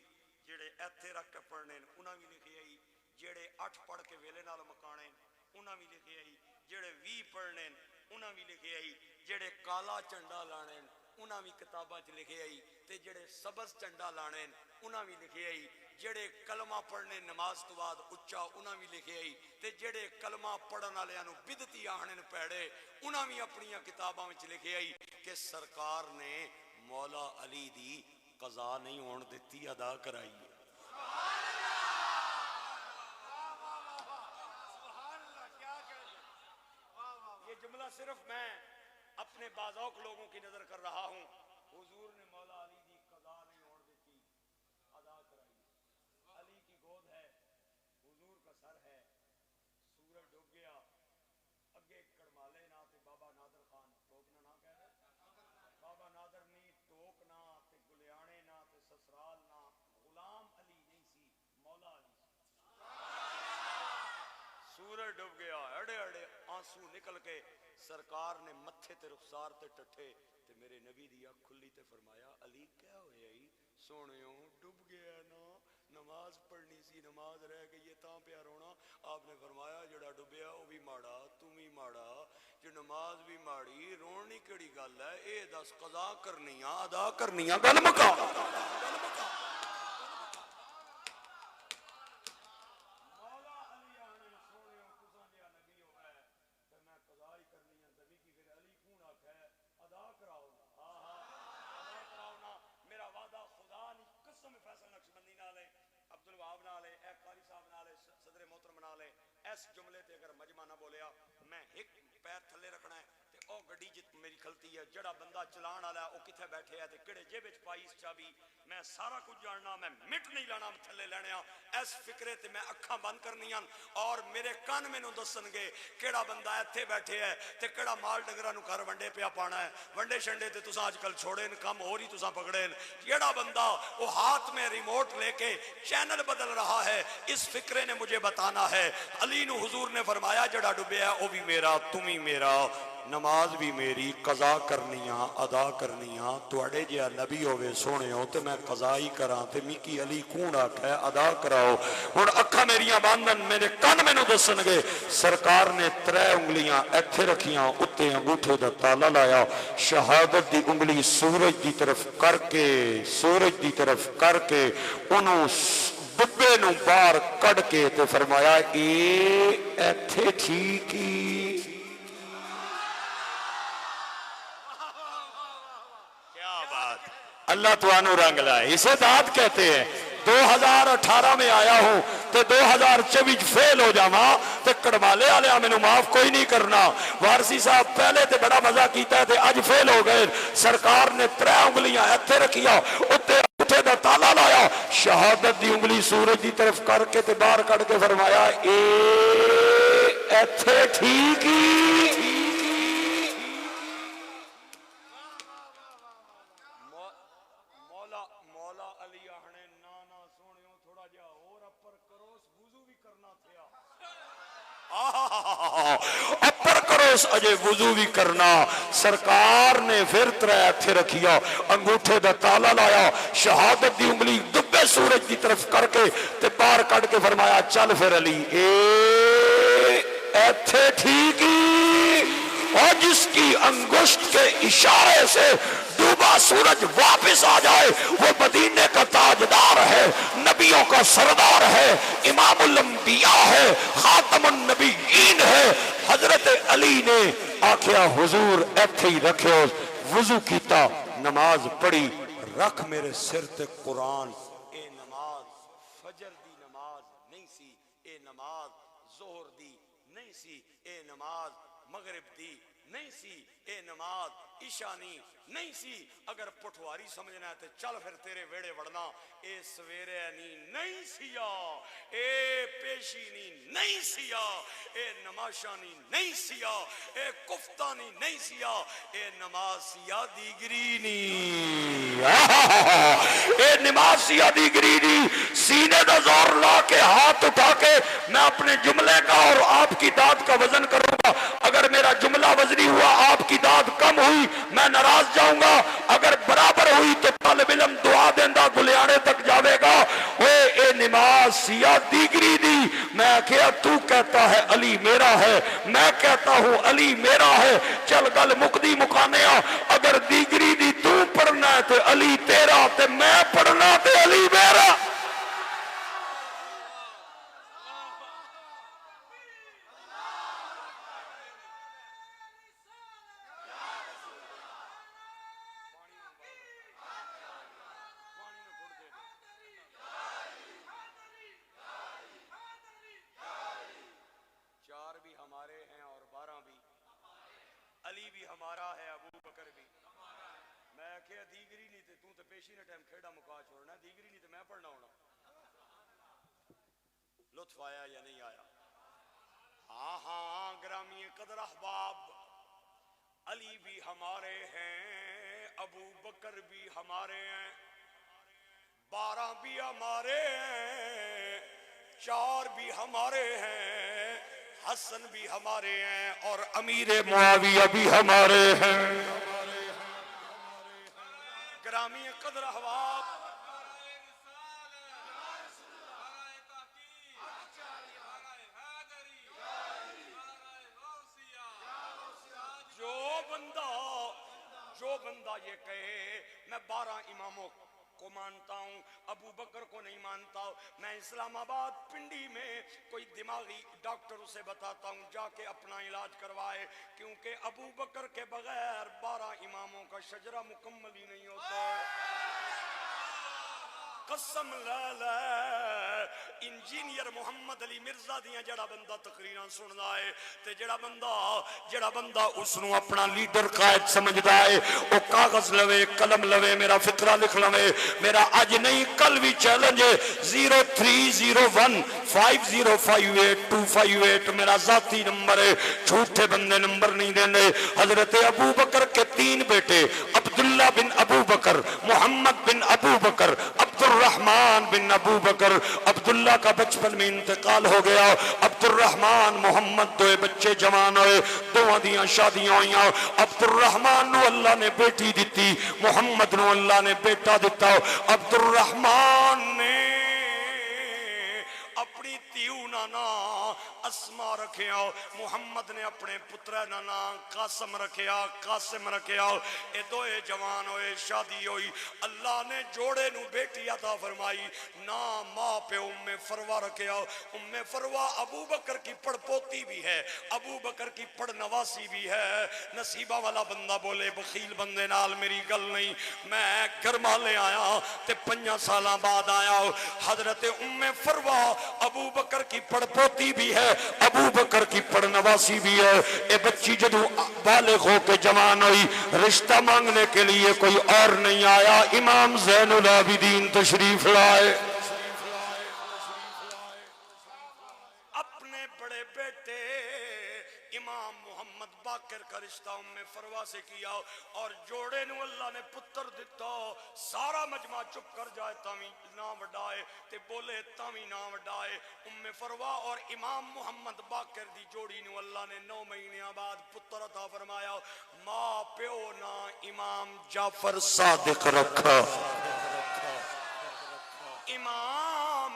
جیڑے ایتھے رکھ کے پڑھنے انہاں بھی لکھی آئی، جیڑے 8 پڑھ کے ویلے نال مکانے انہاں بھی لکھی آئی، جیڑے 20 پڑھنے انہاں بھی لکھی آئی، جیڑے کالا چنڈا لانے انہاں بھی کتاباں چ لکھی آئی، تے جیڑے سبز چنڈا لانے انہاں بھی لکھی آئی، جڑے کلمہ پڑھنے نماز تو بعد اچھا انہاں بھی لکھے آئی، تے جڑے کلمہ پڑھن والےاں نوں بدعتی آہنے پیڑے انہاں بھی اپنی کتاباں وچ لکھے آئی کہ سرکار نے مولا علی دی قضا نہیں ہون دتی، ادا کرائی ہے۔ یہ جملہ صرف میں اپنے بازوق لوگوں کی نظر کر رہا ہوں، حضور نے مولا علی دی قضا نہیں ہون دتی، ادا کرائی۔ علی کی گود ہے، حضور کا سر ہے، سورج ڈوب گیا، اگے کڑمالے نہ تے بابا نادر خان ٹوکنا نہ کہہ رہے، بابا نادر نہیں ٹوکنا تے گلیانے نہ تے سسرال نہ، غلام علی نہیں سی، مولا علی سی۔ سورج ڈوب گیا، اڑے اڑے آنسو نکل کے سرکار نے متھے تے رخسار تے ٹٹھے تے میرے نبی دی اکھ کھلی تے فرمایا علی کیا ہویا ہی سونیوں ڈوب گیا نا، نماز پڑھنی سی نماز رہ گئی ہے تاں پیا رونا۔ آپ نے فرمایا جڑا ڈوبیا وہ بھی ماڑا تم بھی ماڑا، جو نماز بھی ماڑی رونی کیڑی گل ہے، اے دس قضا کرنیاں ادا کرنیاں گل مکا۔ اس جملے تے اگر مجمع نہ بولیا میں ایک پیر تھلے رکھنا ہے تے او گڈی جت میری کھلتی ہے، جڑا بندہ چلان والا ہے او کتھے بیٹھے ہے تے کیڑے جیب وچ پائی اس چابی، میں سارا کچھ جاننا، میں مٹ نہیں لانا تھلے لینے ہاں۔ اس فکرے تے میں اکھاں بند کرنیاں اور میرے کان مینوں دسن گے کیڑا بندہ ایتھے بیٹھے ہے تے کیڑا مال ڈنگراں نوں گھر ونڈے پیا پانا ہے، ونڈے شنڈے تے تساں اج کل چھوڑے کم ہور ہی تساں پکڑے، جیڑا بندہ وہ ہاتھ میں ریموٹ لے کے چینل بدل رہا ہے، اس فکرے نے مجھے بتانا ہے علی نو حضور نے فرمایا جڑا ڈوبیا ہے وہ بھی میرا تم ہی میرا، نماز بھی میری، قضا کرنیاں ادا کرنیاں تواڈے جیا نبی ہوئے سونے ہو تے میں قضا ہی کراں تے میکی علی کون آکھے ادا کراؤ۔ ہن اکھاں میریاں باندھن میرے کان مینوں دسن گے سرکار نے 3 انگلیاں ایتھے رکھیاں، اتے انگوٹھے دا تالا لایا، شہادت دی انگلی سورج دی طرف کر کے انہوں ڈبے نو باہر کڈ کے تے فرمایا اے ایتھے ٹھیک ہی۔ کیا بات، اللہ تو آنو رنگ لائے، اسے داد کہتے ہیں۔ 2018 میں آیا ہوں تے 2024 فیل ہو جاواں تے کڑمالے والے مینوں معاف کوئی نہیں کرنا۔ وارسی صاحب پہلے تے بڑا مزہ کیتا ہے تے اج فیل ہو گئے۔ سرکار نے 3 انگلیاں ایتھے رکھیاں، اتے انگوٹھے دا تالا لایا شہادت دی انگلی سورج دی طرف کر کے تے باہر کٹ کے فرمایا اے ایتھے ٹھیک ہی مولا علی آہنے نانا سونیوں تھوڑا جا اور اپر کرو وضو بھی کرنا تھیا اپر کروس اجے وضو بھی کرنا سرکار نے پھر ترے ہتھ رکھیا انگوٹھے دا تالا لایا شہادت دی انگلی دبے سورج دی طرف کر کے تے باہر کٹ کے فرمایا چل پھر علی اے ایتھے ٹھیک ہی اور جس کی انگشت کے اشارے سے ڈوبا سورج واپس آ جائے وہ مدینے کا تاجدار ہے نبیوں کا سردار ہے امام الانبیاء ہے خاتم النبیین ہے حضرت علی نے آکھیا حضور ایتھے ہی رکھو وضو کیتا نماز پڑھی رکھ میرے سر تے قرآن اے نماز فجر دی نماز نہیں سی اے نماز ظہر دی نہیں سی اے نماز مغرب دی نہیں سی اے نماز عشانی نہیں سی اگر پٹھواری سمجھنا ہے تو چل پھر تیرے ویڑے وڑنا اے سویرے نہیں سیا اے پیشینی نہیں سیا اے نماشانی نہیں سیا اے کفتانی نہیں سیا اے نماز سیا دیگری نی اے نماز سیا دیگری نی سینے دا زور لا کے ہاتھ اٹھا کے میں اپنے جملے کا اور آپ کی داد کا وزن کروں گا اگر میرا جملہ وزنی ہوا آپ کی داد کم ہوئی میں ناراض جاؤں گا اگر برابر ہوئی تو طالب علم دعا دیندہ گلیانے تک جاوے گا اے نماز سیا دیگری دی میں کہا تو کہتا ہے علی میرا ہے میں کہتا ہوں علی میرا ہے چل گل مقدی مکانیا اگر دیگری دی تو پڑھنا ہے تو علی تیرا تے میں پڑھنا تے علی میرا علی بھی ہمارا ہے ابو بکر بھی میں کہا دیگری نہیں تے تو تے پیشی نے ٹائم کھیڑا مکا چھوڑنا دیگری نہیں تے میں پڑھنا ہونا لطف آیا یا نہیں آیا ہاں ہاں گرامی قدر احباب علی بھی ہمارے ہیں ابو بکر بھی ہمارے ہیں 12 بھی ہمارے ہیں 4 بھی ہمارے ہیں حسن بھی ہمارے ہیں اور امیر معاویہ بھی ہمارے ہیں گرامی قدر احباب جو بندہ یہ کہے میں 12 اماموں کو مانتا ہوں ابو بکر کو نہیں مانتا میں اسلام آباد پنڈی میں کوئی دماغی ڈاکٹر اسے بتاتا ہوں جا کے اپنا علاج کروائے کیونکہ ابو بکر کے بغیر 12 اماموں کا شجرہ مکمل ہی نہیں ہوتا قسم لا انجینئر محمد علی مرزا دیاں جڑا بندہ تقریراں سندا ہے تے جڑا بندہ اس نو اپنا لیڈر قائد سمجھدا ہے او کاغذ لوے قلم لوے میرا فطرہ لکھ لوے میرا اج نہیں کل بھی چیلنج ہے 0301 5058 258 میرا ذاتی نمبر ہے جھوٹے بندے نمبر نہیں دیندے حضرت ابو بکر کے 3 بیٹے عبداللہ بن ابو بکر محمد بن ابو بکر عبد الرحمن بن ابو بکر عبداللہ کا بچپن میں انتقال ہو گیا عبد الرحمن محمد 2 بچے جوان ہوئے 2 دیاں شادیاں ہوئیاں عبد الرحمن نو اللہ نے بیٹی دیتی محمد نو اللہ نے بیٹا دیتا عبد الرحمن نے اپنی تیو نانا اسما رکھیا محمد نے اپنے پترہ نانا قاسم رکھیا قاسم رکھیا اے 2 جوان ہوئے شادی ہوئی اللہ نے جوڑے نو بیٹی عطا فرمائی نا ماں پہ ام فروہ رکھیا ام فروہ ابو بکر کی پڑ پوتی بھی ہے ابو بکر کی پڑ نواسی بھی ہے نصیبہ والا بندہ بولے بخیل بندے نال میری گل نہیں میں گرما لے آیا تے 5 سالاں بعد آیا حضرت ام فروہ ابو بکر کی پڑپوتی بھی ہے، ابو بکر کی پڑنواسی بھی ہے۔ اے بچی جدو بالغ ہو کے جوان ہوئی، رشتہ مانگنے کے لیے کوئی اور نہیں آیا، امام زین العابدین تشریف لائے۔ اپنے بڑے بیٹے امام محمد باقر کا رشتہ ام فروا سے کیا اور جوڑے نو اللہ نے پتر دیتا، سارا مجمع چپ کر جائے تاوی نہ وڈائے تے بولے تاوی نہ وڈائے۔ ام فروا اور امام محمد باقر دی جوڑی نو اللہ نے 9 مہینے بعد پتر عطا فرمایا۔ ماں پیو نا امام جعفر صادق رکھا۔ امام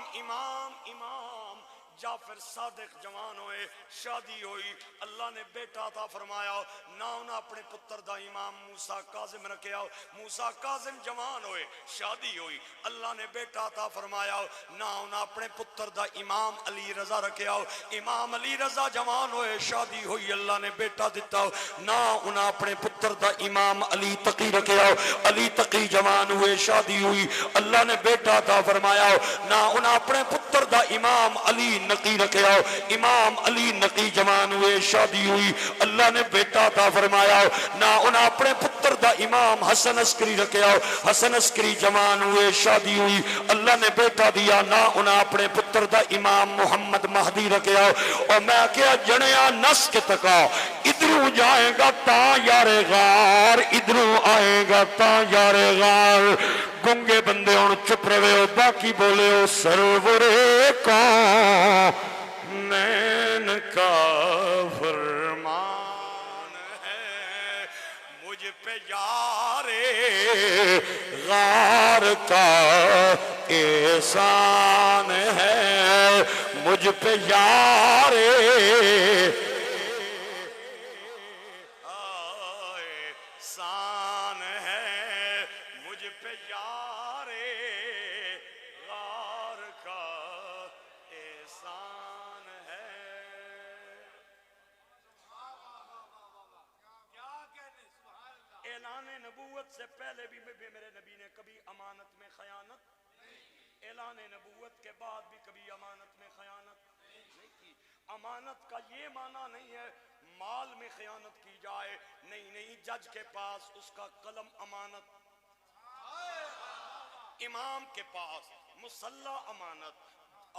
جعفر صادق جوان ہوئے، شادی ہوئی، اللہ نے بیٹا عطا فرمایا۔ نہ انہاں اپنے پتر دا امام موسیٰ کاظم رکھیا، موسیٰ کاظم جوان ہوئے، شادی ہوئی، اللہ نے بیٹا عطا فرمایا۔ نہ انہاں اپنے پتر دا امام علی رضا رکھیا، امام علی رضا جوان ہوئے، شادی ہوئی، اللہ نے بیٹا دیتا۔ نہ انہاں اپنے پتر دا امام علی تقی رکھیا، علی تقی جوان ہوئے، شادی ہوئی، اللہ نے بیٹا عطا فرمایا۔ نہ انہاں اپنے پتر دا امام علی نقی رکھے آؤ، امام علی نقی جوان ہوئے، شادی ہوئی، اللہ نے بیٹا عطا فرمایا۔ نہ انہاں اپنے پتر دا امام حسن عسکری رکھے آؤ، حسن عسکری جوان ہوئے، شادی ہوئی، اللہ نے بیٹا دیا۔ نہ انہاں اپنے پتر دا امام محمد مہدی رکھے آؤ۔ اور میں کیا جنیا نس کے تکا، ادھروں جائے گا تا یار غار، ادھروں آئے گا تا یار غار۔ گنگے بندے ہون چپ رہے ہو، باقی بولے ہو سرور کونین کا فرمان ہے، مجھ پہ یار غار کا احسان ہے، مجھ پہ یار احسان ہے، مجھ پہ یار غار کا احسان ہے۔ اعلان نبوت سے پہلے بھی میرے نبی نے کبھی امانت میں خیانت، اعلان نبوت کے بعد بھی کبھی امانت میں خیانت نہیں کی۔ امانت کا یہ معنی نہیں ہے مال میں خیانت کی جائے، نہیں، جج کے پاس اس کا قلم امانت، امام کے پاس مصلح امانت،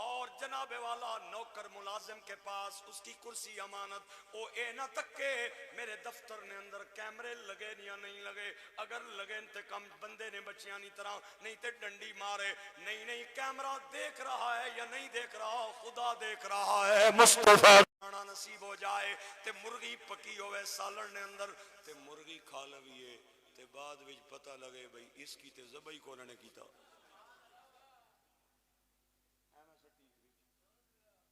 اور جناب والا نوکر ملازم کے پاس اس کی کرسی امانت۔ او اے نہ تک کہ میرے دفتر نے اندر کیمرے لگے یا نہیں لگے، اگر لگے تے کم بندے نے بچیاں نہیں طرح نہیں تے ڈنڈی مارے، نہیں کیمرہ دیکھ رہا ہے یا نہیں دیکھ رہا، خدا دیکھ رہا ہے۔ مصطفیٰ نصیب ہو جائے تے مرغی پکی ہوئے سالن نے اندر تے مرغی کھا لویے تے بعد وچ پتہ لگے بھئی اس کی تے ذبح کو انہوں نے کیتا۔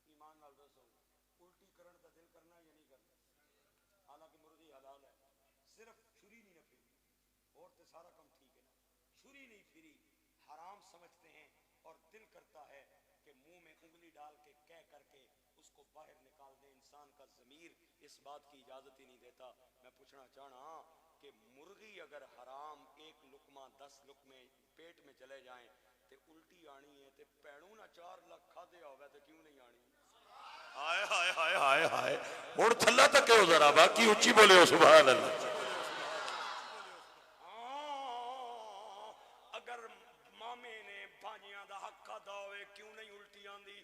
ایمان نال دسو الٹی کرن دا دل کرنا یا نہیں کرنا؟ حالانکہ مرغی حلال ہے، صرف چھری نہیں نہ پھری، اور تے سارا کم ٹھیک ہے نا، چھری نہیں پھری، حرام سمجھتے ہیں اور دل کرتا ہے کہ منہ میں انگلی ڈال کے کہہ کر کے اس کو باہر نکال دیں۔ انسان کا ضمیر اس بات کی اجازت ہی نہیں دیتا۔ میں پوچھنا چاہنا کہ مرغی اگر حرام 1 لقمہ 10 لقمے پیٹ میں چلے جائیں تے الٹی آنی ہے تے پیڑوں نہ 4 لاکھ کھا دیا ہوگا تے کیوں نہیں آنی؟ ہائے ہائے ہائے ہائے ہائے، اور تھلا تک ہو ذرا باقی اچھی بولے ہو سبحان اللہ۔ اگر مامے نے بھانجیاں دا حق ادا ہوئے کیوں نہیں الٹی آندی؟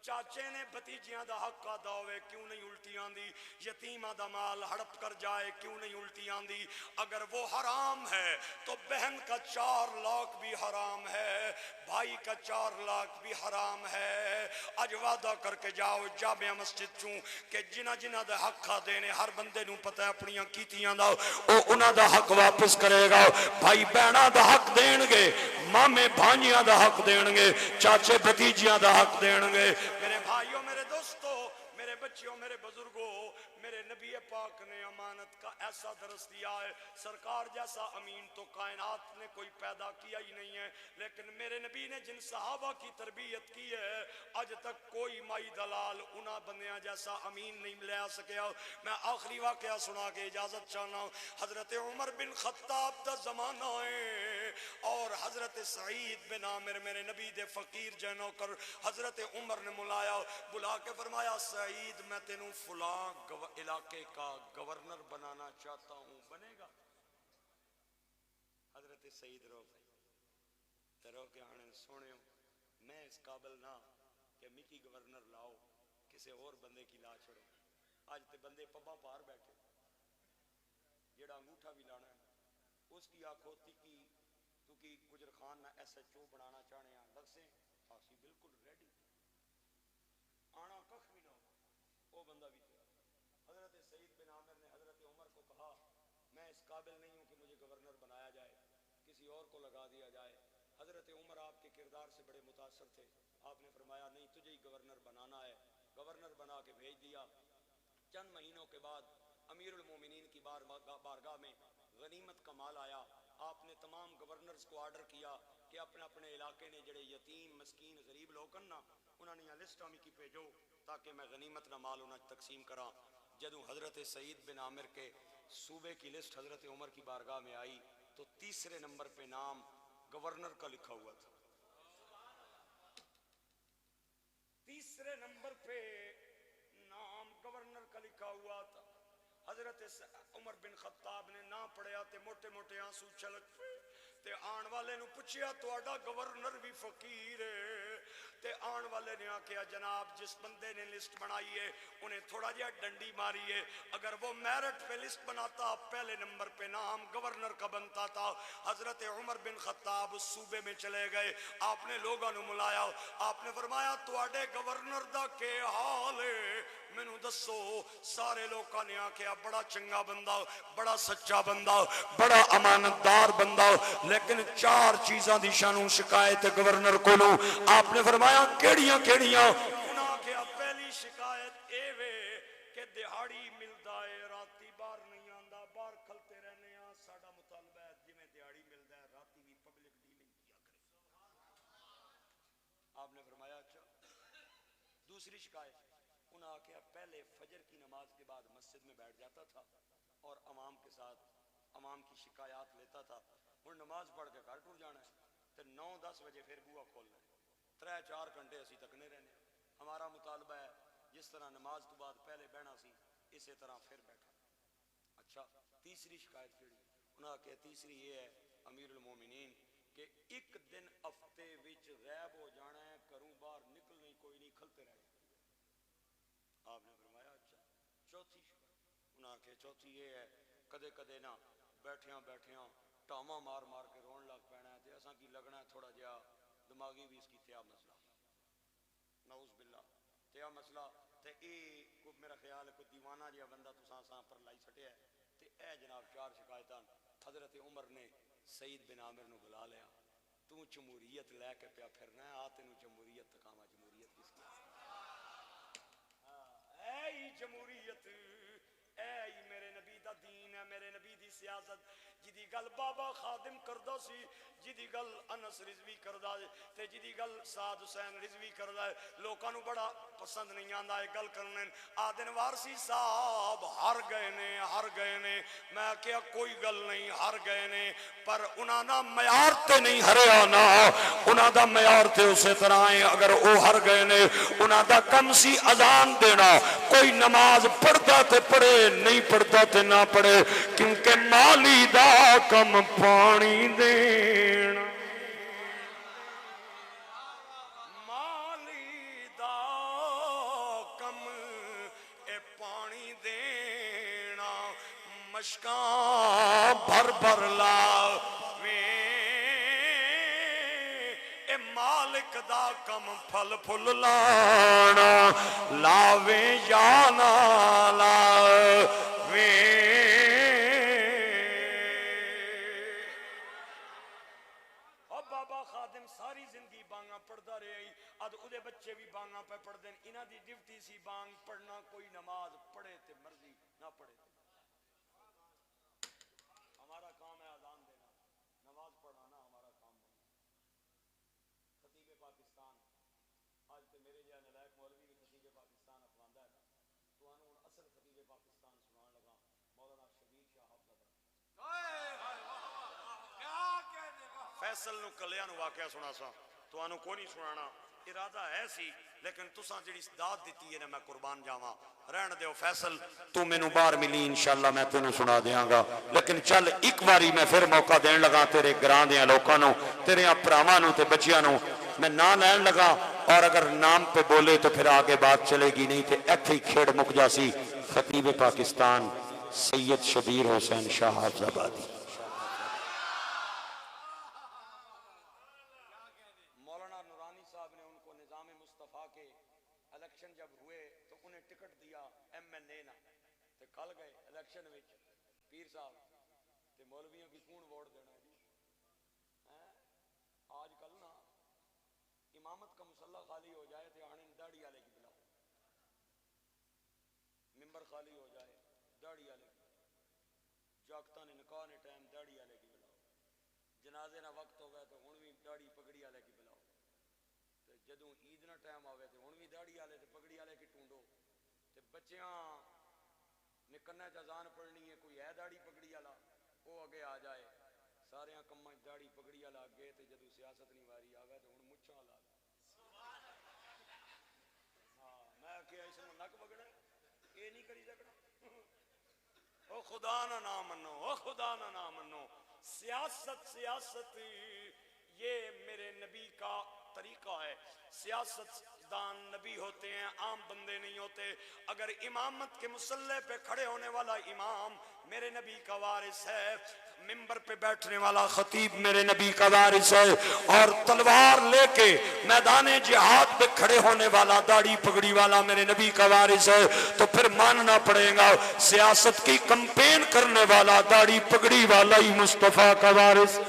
چاچے نے بھتیجیاں دا حق ادا ہوئے کیوں نہیں الٹی آندی؟ یتیمہ دا مال ہڑپ کر جائے کیوں نہیں الٹی آندی؟ اگر وہ حرام ہے تو بہن کا 4 لاکھ بھی حرام ہے، بھائی کا 4 لاکھ بھی حرام ہے۔ اج وعدہ کر کے جاؤ جامع مسجد چوں کہ جنہ دا حق دینے، ہر بندے نوں پتہ ہے اپنیاں کیتیاں دا او انہاں دا حق واپس کرے گا۔ بھائی بہناں دا حق دین گے، مامے بھانجیاں دا حق دین گے، چاچے بھتیجیاں دا حق دین گے۔ میرے بھائیوں، میرے دوستو، میرے بچیوں، میرے بزرگوں، میرے نبی پاک نے امانت کا ایسا درس دیا ہے، سرکار جیسا امین تو کائنات نے کوئی پیدا کیا ہی نہیں ہے، لیکن میرے نبی نے جن صحابہ کی تربیت کی ہے آج تک کوئی مائی دلال انہاں بندیاں جیسا امین نہیں لے آ سکیا۔ میں آخری واقعہ سنا کے اجازت چاہنا ہوں۔ حضرت عمر بن خطاب دا زمانہ ہے، اور حضرت سعید بن عامر میرے نبی دے فقیر جنو کر حضرت عمر نے ملایا بلا کے فرمایا سعید میں تینوں فلاں علاقے کا گورنر بنانا چاہتا ہوں، بنے گا؟ حضرت سعید رو کے آنے سونے میں اس قابل نہ کہ مکی گورنر لاؤ، کسی اور بندے کی لا چھڑو۔ آج تے بندے پبا پار بیٹھے، جیڑا انگوٹھا بھی لانا ہے اس کی آنکھ ہوتی کی تو کی گجر خان نہ ایس ایچ او بنانا چاہنے ہیں لگ سے آسی بالکل ریڈی آنا کخ بھی نہ ہو، وہ بندہ بھی تھا۔ حضرت سعید بن عامر نے حضرت عمر کو کہا میں اس قابل نہیں ہوں کہ مجھے گورنر بنایا جائے، کسی اور کو لگا دیا جائے۔ حضرت عمر آپ کے کردار سے بڑے متاثر تھے، آپ نے فرمایا نہیں تجھے ہی گورنر بنانا ہے، گورنر بنا کے بھیج دیا۔ چند مہینوں کے بعد امیر المومنین کی بارگاہ میں غنیمت کا مال آیا، آپ نے تمام گورنرز کو آرڈر کیا کہ اپنے اپنے علاقے نے جڑے یتیم مسکین غریب لوگ نا انہوں نے لسٹ ہمیں کی بھیجو تاکہ میں غنیمت نہ مال انہیں تقسیم کراں۔ جدوں حضرت سعید بن عامر کے صوبے کی لسٹ حضرت عمر کی بارگاہ میں آئی تو تیسرے نمبر پہ نام گورنر کا لکھا ہوا تھا، تیسرے نمبر پہ نام گورنر کا لکھا ہوا تھا۔ حضرت عمر بن خطاب نے نہ پڑھیا تے موٹے موٹے آنسو چھلک پے تے آن والے نو پوچھیا تہاڈا گورنر بھی فقیر ہے تے آن والے نے آکھیا جناب جس بندے نے لسٹ بنائی ہے انہیں تھوڑا جہا ڈنڈی ماری ہے، اگر وہ میرٹ پہ لسٹ بناتا پہلے نمبر پہ نام گورنر کا بنتا تھا۔ حضرت عمر بن خطاب اس صوبے میں چلے گئے، آپ نے لوگوں نے ملایا، آپ نے فرمایا تواڈے گورنر دا کے حال ہے مینوں دسو۔ سارے لوگوں نے آکھیا بڑا چنگا بندہ، بڑا سچا بندہ، بڑا امانتدار بندہ، لیکن چار چیزاں دی شانوں شکایت گورنر کو لوں۔ آپ نے فرمایا کیڑیاں کیڑیاں؟ انہاں آکھیا پہلی شکایت اے وے کہ دہاڑی ملدا ہے راتی باہر نہیں آندا، باہر کھلتے رہنے ہاں، ساڈا مطالبہ ہے جویں دہاڑی ملدا ہے راتی بھی پبلک ڈیلنگ کیا کرے۔ آپ نے فرمایا اچھا۔ دوسری شکایت انہاں آکھیا پہلے فجر کی نماز کے بعد مسجد میں بیٹھ جاتا تھا اور عوام کے ساتھ عوام کی شکایات لیتا تھا، ہن نماز پڑھ کے گھر ٹر جانا ہے تے 9-10 بجے پھر بوا کھولنا ہے، 3-4 گھنٹے اسی تکنے رہنے۔ ہمارا مطالبہ ہے جس طرح نماز تو بعد پہلے بہنا سی اسی طرح پھر بیٹھا۔ اچھا تیسری شکایت کیڑی؟ انہاں کہ تیسری یہ ہے امیر المومنین کہ ایک دن ہفتے وچ غائب ہو جانا ہے، گھروں باہر نکلنے کوئی نہیں، کھلتے رہ جانا۔ آپ نے فرمایا اچھا۔ چوتھی شکایت انہاں کہ چوتھی یہ ہے کدے کدے نہ بیٹھیاں بیٹھیاں ٹاواں مار مار کے رون لگ پینا ہے تے اساں کی لگنا ہے تھوڑا جہا دماغی بھی اس کی تیا مسئلہ، نعوذ باللہ تیا مسئلہ تے اے کو میرا خیال ہے کوئی دیوانہ جہا بندہ تساں ساں پر لائی سٹیا ہے تے اے جناب چار شکایتاں حضرت عمر نے سعید بن عامر نو بلا لیا، تو جمہوریت لے کے پیا پھرنا ہے، آ تینوں جمہوریت تکاواں، جمہوریت کس کی؟ اے ہی جمہوریت، اے ہی میرے نبی دا دین ہے، میرے نبی دی سیاست جدی گل بابا خادم کردا سی، جدی گل انس رضوی کردا ہے تے جدی گل سعد حسین رضوی کردا ہے لوکاں نو بڑا پسند نہیں آندا ہے گل کرنے۔ آدن وارسی صاحب ہر گئے نے، میں کہا کوئی گل نہیں ہر گئے نے، پر انہاں دا معیار تے نہیں ہریا نا، انہاں دا معیار تے اسی طرح ہے۔ اگر او ہر گئے نے انہاں دا کم سی اذان دینا، کوئی نماز پڑھتا تے پڑھے نہیں پڑھتا تے نہ پڑھے، کیونکہ مالی دا کم پانی دینا، مالی دا کم اے پانی دینا، مشکاں بھر بھر لاویں اے مالک دا کم پھل پھل لانا، لاویں یا نہ لاویں۔ بابا خادم ساری زندگی بانگاں پڑھدا رہے ہی، اد اودے بچے بھی بانگاں پہ پڑھ دین، انہاں دی ڈیوٹی سی بانگ پڑھنا، کوئی نماز پڑھے تے مرضی نہ پڑھے تے۔ ہمارا کام ہے اذان دینا، نماز پڑھانا ہمارا کام نہیں۔ خطیب پاکستان آج تے میرے جہاں نلائق مولوی بھی خطیب پاکستان اخواندا ہے، تو انہوں اصل خطیب پاکستان سنان لگا مولانا شبیر شاہ حافظ فیصل نو کلیاں نو واقعہ سنا سا تو انو کو نہیں سنانا ارادہ ہے سی لیکن تساں جڑی داد دیتی ہے نا میں قربان جاواں رہن دیو فیصل تو مینوں باہر ملی انشاءاللہ میں تینوں سنا دیاں گا لیکن چل ایک باری میں پھر موقع دین لگا تیرے گران دیاں لوکاں نو تیرے پراواں نو تے بچیاں نو میں نام لین لگا اور اگر نام پہ بولے تو پھر آگے بات چلے گی نہیں تے ایتھے ہی کھیڑ مک جاسی خطیب پاکستان سید شبیر حسین شاہ حافظ آبادی مولانا نورانی صاحب نے ان کو نظام مصطفیٰ کے الیکشن جب ہوئے تو انہیں ٹکٹ دیا ایم این اے نا تے کھل گئے الیکشن وچ پیر صاحب تے مولویوں کی کون ووٹ دینا ہے جی آج کل نا امامت کا مسلح خالی ہو جائے تو آنے داڑھی والے کی بلاؤ ممبر خالی ہو جائے داڑھی والے کی جاگتا نے نکاح نے ٹائم داڑھی والے کی بلاؤ جنازے نہ وقت ہو گئے تو ہن بھی داڑھی پگڑی والے کی بلاؤ تے جدوں عید نہ ٹائم آوے تے ہن بھی داڑھی والے تے پگڑی والے کی ٹونڈو تے بچیاں نے کنے چ اذان پڑھنی ہے کوئی ہے داڑھی پگڑی والا وہ اگے آ جائے سارے کماں داڑھی پگڑی والا اگے تے جدوں سیاست نہیں واری آوے تے ہن مچھاں والا ہاں میں کہ اس نو نک وگڑا اے نہیں کری سکنا او خدا نہ منو او خدا نہ منو سیاست یہ میرے نبی کا طریقہ ہے سیاست دان نبی ہوتے ہیں عام بندے نہیں ہوتے اگر امامت کے مسلح پہ کھڑے ہونے والا امام میرے نبی کا وارث ہے ممبر پہ بیٹھنے والا خطیب میرے نبی کا وارث ہے اور تلوار لے کے میدان جہاد پہ کھڑے ہونے والا داڑھی پگڑی والا میرے نبی کا وارث ہے تو پھر ماننا پڑے گا سیاست کی کمپین کرنے والا داڑھی پگڑی والا ہی مصطفیٰ کا وارث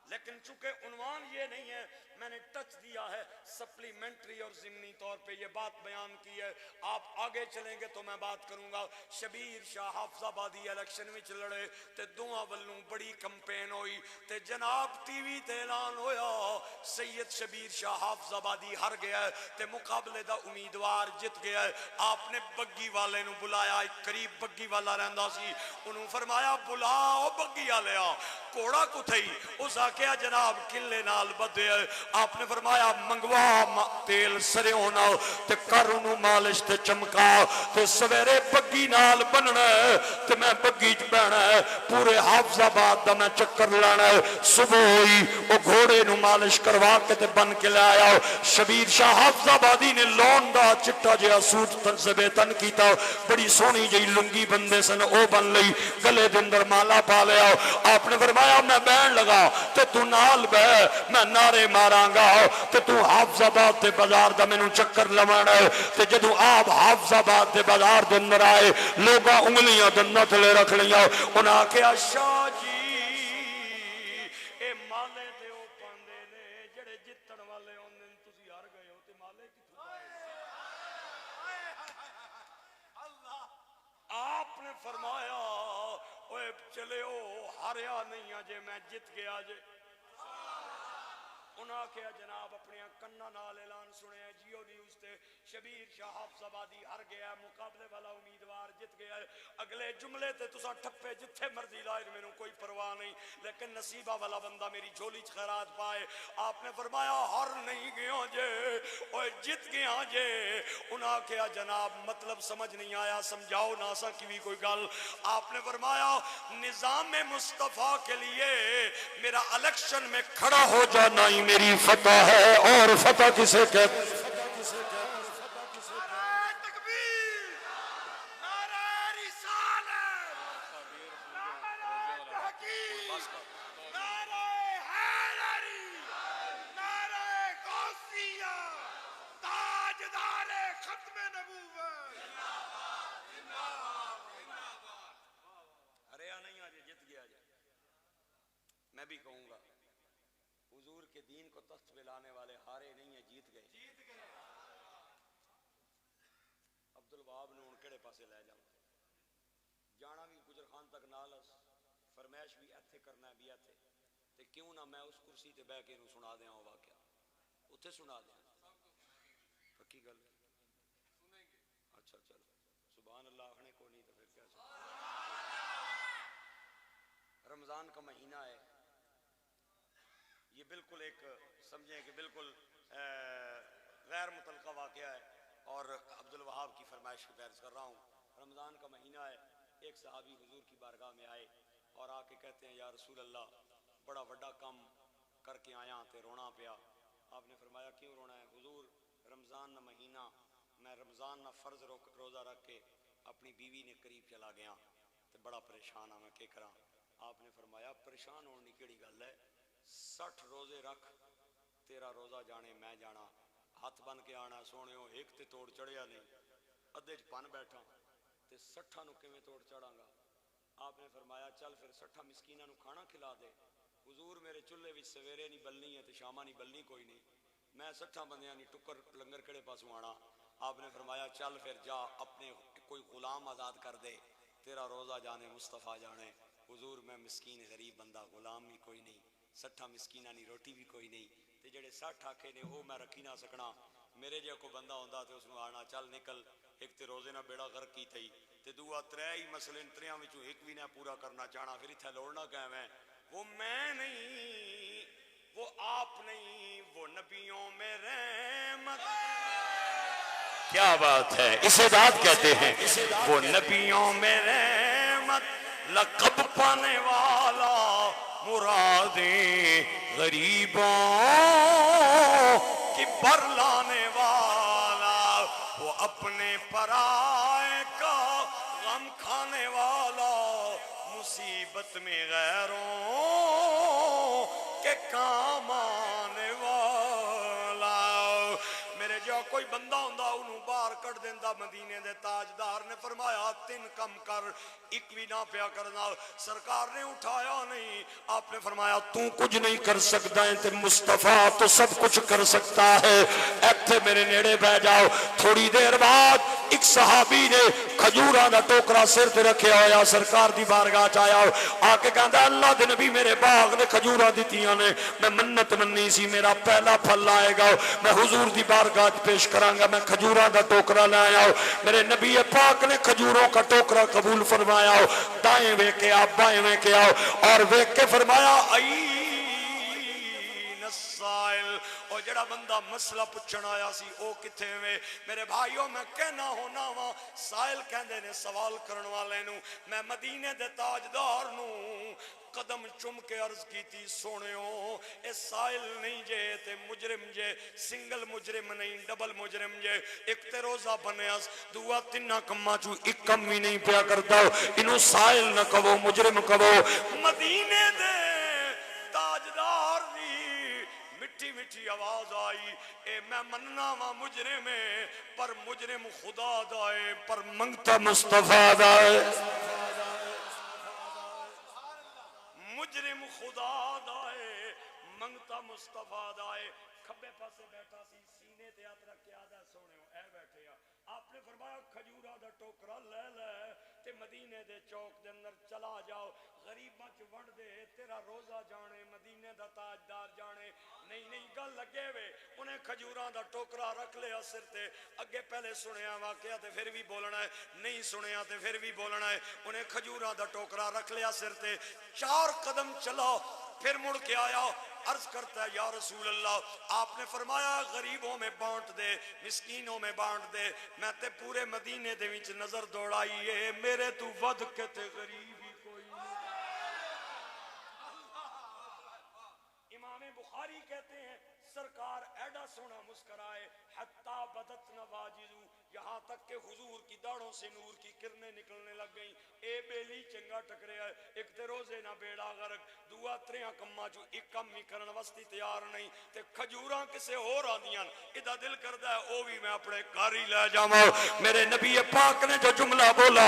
لیکن چونکہ عنوان یہ نہیں ہے میں نے ٹچ دیا ہے سپلیمنٹری اور ضمنی طور پہ یہ بات بیان کی ہے آپ آگے چلیں گے تو میں بات کروں گا شبیر شاہ حافظ آبادی الیکشن وچ لڑے تے دوواں ولوں بڑی کمپین ہوئی تے جناب ٹی وی تے اعلان ہویا سید شبیر شاہ حافظ آبادی ہار گیا ہے تے مقابلے دا امیدوار جت گیا ہے آپ نے بگی والے نو بلایا ایک قریب بگی والا رہندا سی انہوں فرمایا بلاؤ بگی والیا کوڑا کتھئی اس آکھیا جناب کلے نال بدے آپ نے فرمایا منگوا تیل سریوں نال تے کر انہوں مالش تے چمکا تے سویرے بگی نال بننا ہے تے میں بگی چ بہنا ہے پورے حافظ آباد دا میں چکر لانا ہے صبح ہوئی وہ گھوڑے نو مالش کروا کے تے بن کے لے آیا شبیر شاہ حافظ آبادی نے لون دا چٹا جہا سوٹ تنزبے تن کیتا بڑی سونی جہی لنگی بندے سن او بن لئی گلے دے اندر مالا پا لیا آپ نے فرمایا میں بہن لگا تے تو نال بہ میں نعرے ماراں گا تے تو حافظ آباد دے بازار دا مینوں چکر لوانا ہے تے جدوں آپ حافظ آباد دے بازار دے اندر آئے لوگاں انگلیاں دنداں تھلے رکھ لیاں انہاں آکھیا شاہ جی اے مالے تے او پاندے نے جڑے جتن والے ہوندے نے تسی ہار گئے ہو تے مالے کتھوں آپ نے فرمایا اوے چلے او ہاریا نہیں آجے میں جت گیا جے انہاں کیا جناب اپنے کنہ نال اعلان سنے جیو نیوز تے شبیر شاہ حافظ آبادی ہر گیا مقابلے والا امیدوار جت گیا ہے اگلے جملے تے تسا ٹھپے جتھے مرضی لائے میں کوئی پرواہ نہیں لیکن نصیبہ والا بندہ میری جھولی چ خیرات پائے آپ نے فرمایا ہر نہیں گیا جے اوے جت گیا جے انہاں کیا جناب مطلب سمجھ نہیں آیا سمجھاؤ ناسا کی بھی کوئی گل آپ نے فرمایا نظام مصطفیٰ کے لیے میرا الیکشن میں کھڑا ہو جانا ہی میری فتح ہے اور فتح کسے کہتے میں بھی کہوں گا حضور کے دین کو تخت پہ لانے والے ہارے نہیں ہیں جیت گئے عبدالوہاب نے ان کڑے پاسے لے جاؤں جانا بھی گجر خان تک نالس فرمائش بھی ایتھے کرنا ہے بھی ایتھے تے کیوں نہ میں اس کرسی تے بہ کے انہوں سنا دیا ہوں واقعہ اتھے سنا دیا پکی گل اچھا چلو سبحان اللہ آخنے کو نہیں تو پھر کیا رمضان کا مہینہ ہے یہ بالکل ایک سمجھیں کہ بالکل غیر متعلقہ واقعہ ہے، اور عبد الوہاب کی فرمائش کی پیروی کر رہا ہوں۔ رمضان کا مہینہ ہے، ایک صحابی حضور کی بارگاہ میں آئے اور آ کے کہتے ہیں یا رسول اللہ بڑا وڈا کام کر کے آیا تے رونا پیا۔ آپ نے فرمایا کیوں رونا ہے؟ حضور رمضان نہ مہینہ، میں رمضان نہ فرض روزہ رکھ کے اپنی بیوی نے قریب چلا گیا تے بڑا پریشان ہاں، میں کیا کراں؟ آپ نے فرمایا پریشان ہونے کی کیڑی گل ہے، 60 روزے رکھ، تیرا روزہ جانے میں جانا، ہاتھ بن کے آنا سونےو، ایک تے توڑ چڑھیا نہیں، ادھے چ پن بیٹھا تے 60 نو کیویں توڑ چڑھاں گا؟ آپ نے فرمایا چل پھر 60 مسکیناں نو کھانا کھلا دے۔ حضور میرے چولہے وچ سویرے نہیں بلنی ہے تے شاماں نہیں بلنی کوئی نہیں، میں 60 بندیاں نہیں ٹکر لنگر کڑے پاسوں آنا۔ آپ نے فرمایا چل پھر جا اپنے کوئی غلام آزاد کر دے، تیرا روزہ جانے مصطفیٰ جانے۔ حضور میں مسکین غریب بندہ، غلام بھی کوئی نہیں، 60 مسکینہ نہیں، روٹی بھی کوئی نہیں، تے جڑے 60 آکھے نے وہ میں رکھی نہ سکنا۔ میرے جے کوئی بندہ ہوندا تے اس نو آنا چل نکل، ایک تے روزے نہ بیڑا غرق کی تھی تے دعا ترے ہی مسئلے تریاں وچوں ایک بھی نہ پورا کرنا چاہنا، پھر اتھے لوڑنا کہ وہ میں نہیں، وہ آپ نہیں، وہ نبیوں میں رحمت۔ کیا بات ہے، اسے ذات کہتے ہیں، وہ نبیوں میں رحمت، لقب پانے والا، مرادیں غریبوں کی بر لانے والا، وہ اپنے پرائے کا غم کھانے والا، مصیبت میں غیروں کے کام آنے والا۔ میرے جو کوئی بندہ ہوندہ انہوں باہر کٹ دیندہ، مدینے دے تاجدار نے فرمایا 3 کم کر، ایک بھی نہ پیا کرنا۔ سرکار نے اٹھایا نہیں، آپ نے فرمایا تو کچھ نہیں کر سکتا ہے تے مصطفیٰ تو سب کچھ کر سکتا ہے۔ ایتھے میرے نیڑے بہ جاؤ۔ تھوڑی دیر بعد ایک صحابی نے کھجوراں دا ٹوکرا سر تے رکھیا ہویا سرکار دی بارگاہ چایا، آ کے کہندا اللہ دے نبی میرے باغ نے کھجوراں دتیاں نے، میں منت منی سی میرا پہلا پھل آئے گا، میں حضور دی بارگاہ پیش کراں گا، میں کھجوراں دا ٹوکرا لے آیا۔ میرے نبی پاک نے کھجوروں کا ٹوکرا قبول فرمایا، دائیں وے کے آؤ بائیں وے کے آؤ، اور ویکھ کے فرمایا سائل، اور جڑا بندہ مسئلہ پچھن آیا سی او کتھے میں؟ میرے بھائیوں میں کہنا ہونا وا، سائل کہندے نے سوال کرن والے نو، میں مدینے دے تاجدار نو قدم چم کے عرض کی تھی سونےو اے سائل نہیں جے تے مجرم جے، سنگل مجرم نہیں ڈبل مجرم جے، ایک تے روزہ بنیاس دعا 3 کماں چو ایک کم بھی نہیں پیا کرتا، انہوں سائل نہ کہو مجرم کہو۔ مدینے دے تاجدار مٹھی مٹھی آواز آئی، اے میں مننا وا مجرم ہے پر مجرم خدا دائے، پر منگتا مصطفیٰ دائے، مجرم خدا دائے منگتا مصطفیٰ دائے۔ کھبے پاسے بیٹھا سی، سینے تے ہاتھ رکھ کے آدھا سونے ہو اے بیٹھے ہیں۔ آپ نے فرمایا کھجورا دا ٹوکرا لے لے تے مدینے دے چوک دے اندر چلا جاؤ، غریباں چ وڑ دے، تیرا روزہ جانے، مدینے دا تاجدار جانے۔ نہیں نہیں گل لگے وے، انہیں کھجوراں دا ٹوکرا رکھ لیا سر تے، اگے پہلے سنیا واقعہ تے پھر بھی بولنا ہے، نہیں سنیا تے پھر بھی بولنا ہے۔ انہیں کھجوراں دا ٹوکرا رکھ لیا سر تے، 4 قدم چلا، پھر مڑ کے آیا، عرض کرتا ہے یا رسول اللہ، آپ نے فرمایا غریبوں میں بانٹ دے، مسکینوں میں بانٹ دے، میں تے پورے مدینے دے وچ نظر دوڑائیے، میرے تو ود کے تے غریب ہی کوئی نہیں۔ امام بخاری کہتے ہیں سرکار ایڈا سونا مسکرائے، حتی بدت نواجذو، یہاں تک کہ حضور کی داڑھوں سے نور کی کرنیں نکلنے لگ گئیں۔ اے بیلی چنگا ٹکرے ہے، ایک تے روزے نہ بیڑا غرق، دعا 3 کماں چو ایک کم ہی کرن وستی تیار نہیں، تے کھجوراں کسے اور آدیاں، ادھا دل کردہ ہے او بھی میں اپنے کاری لے جاؤں۔ میرے نبی پاک نے جو جملہ بولا،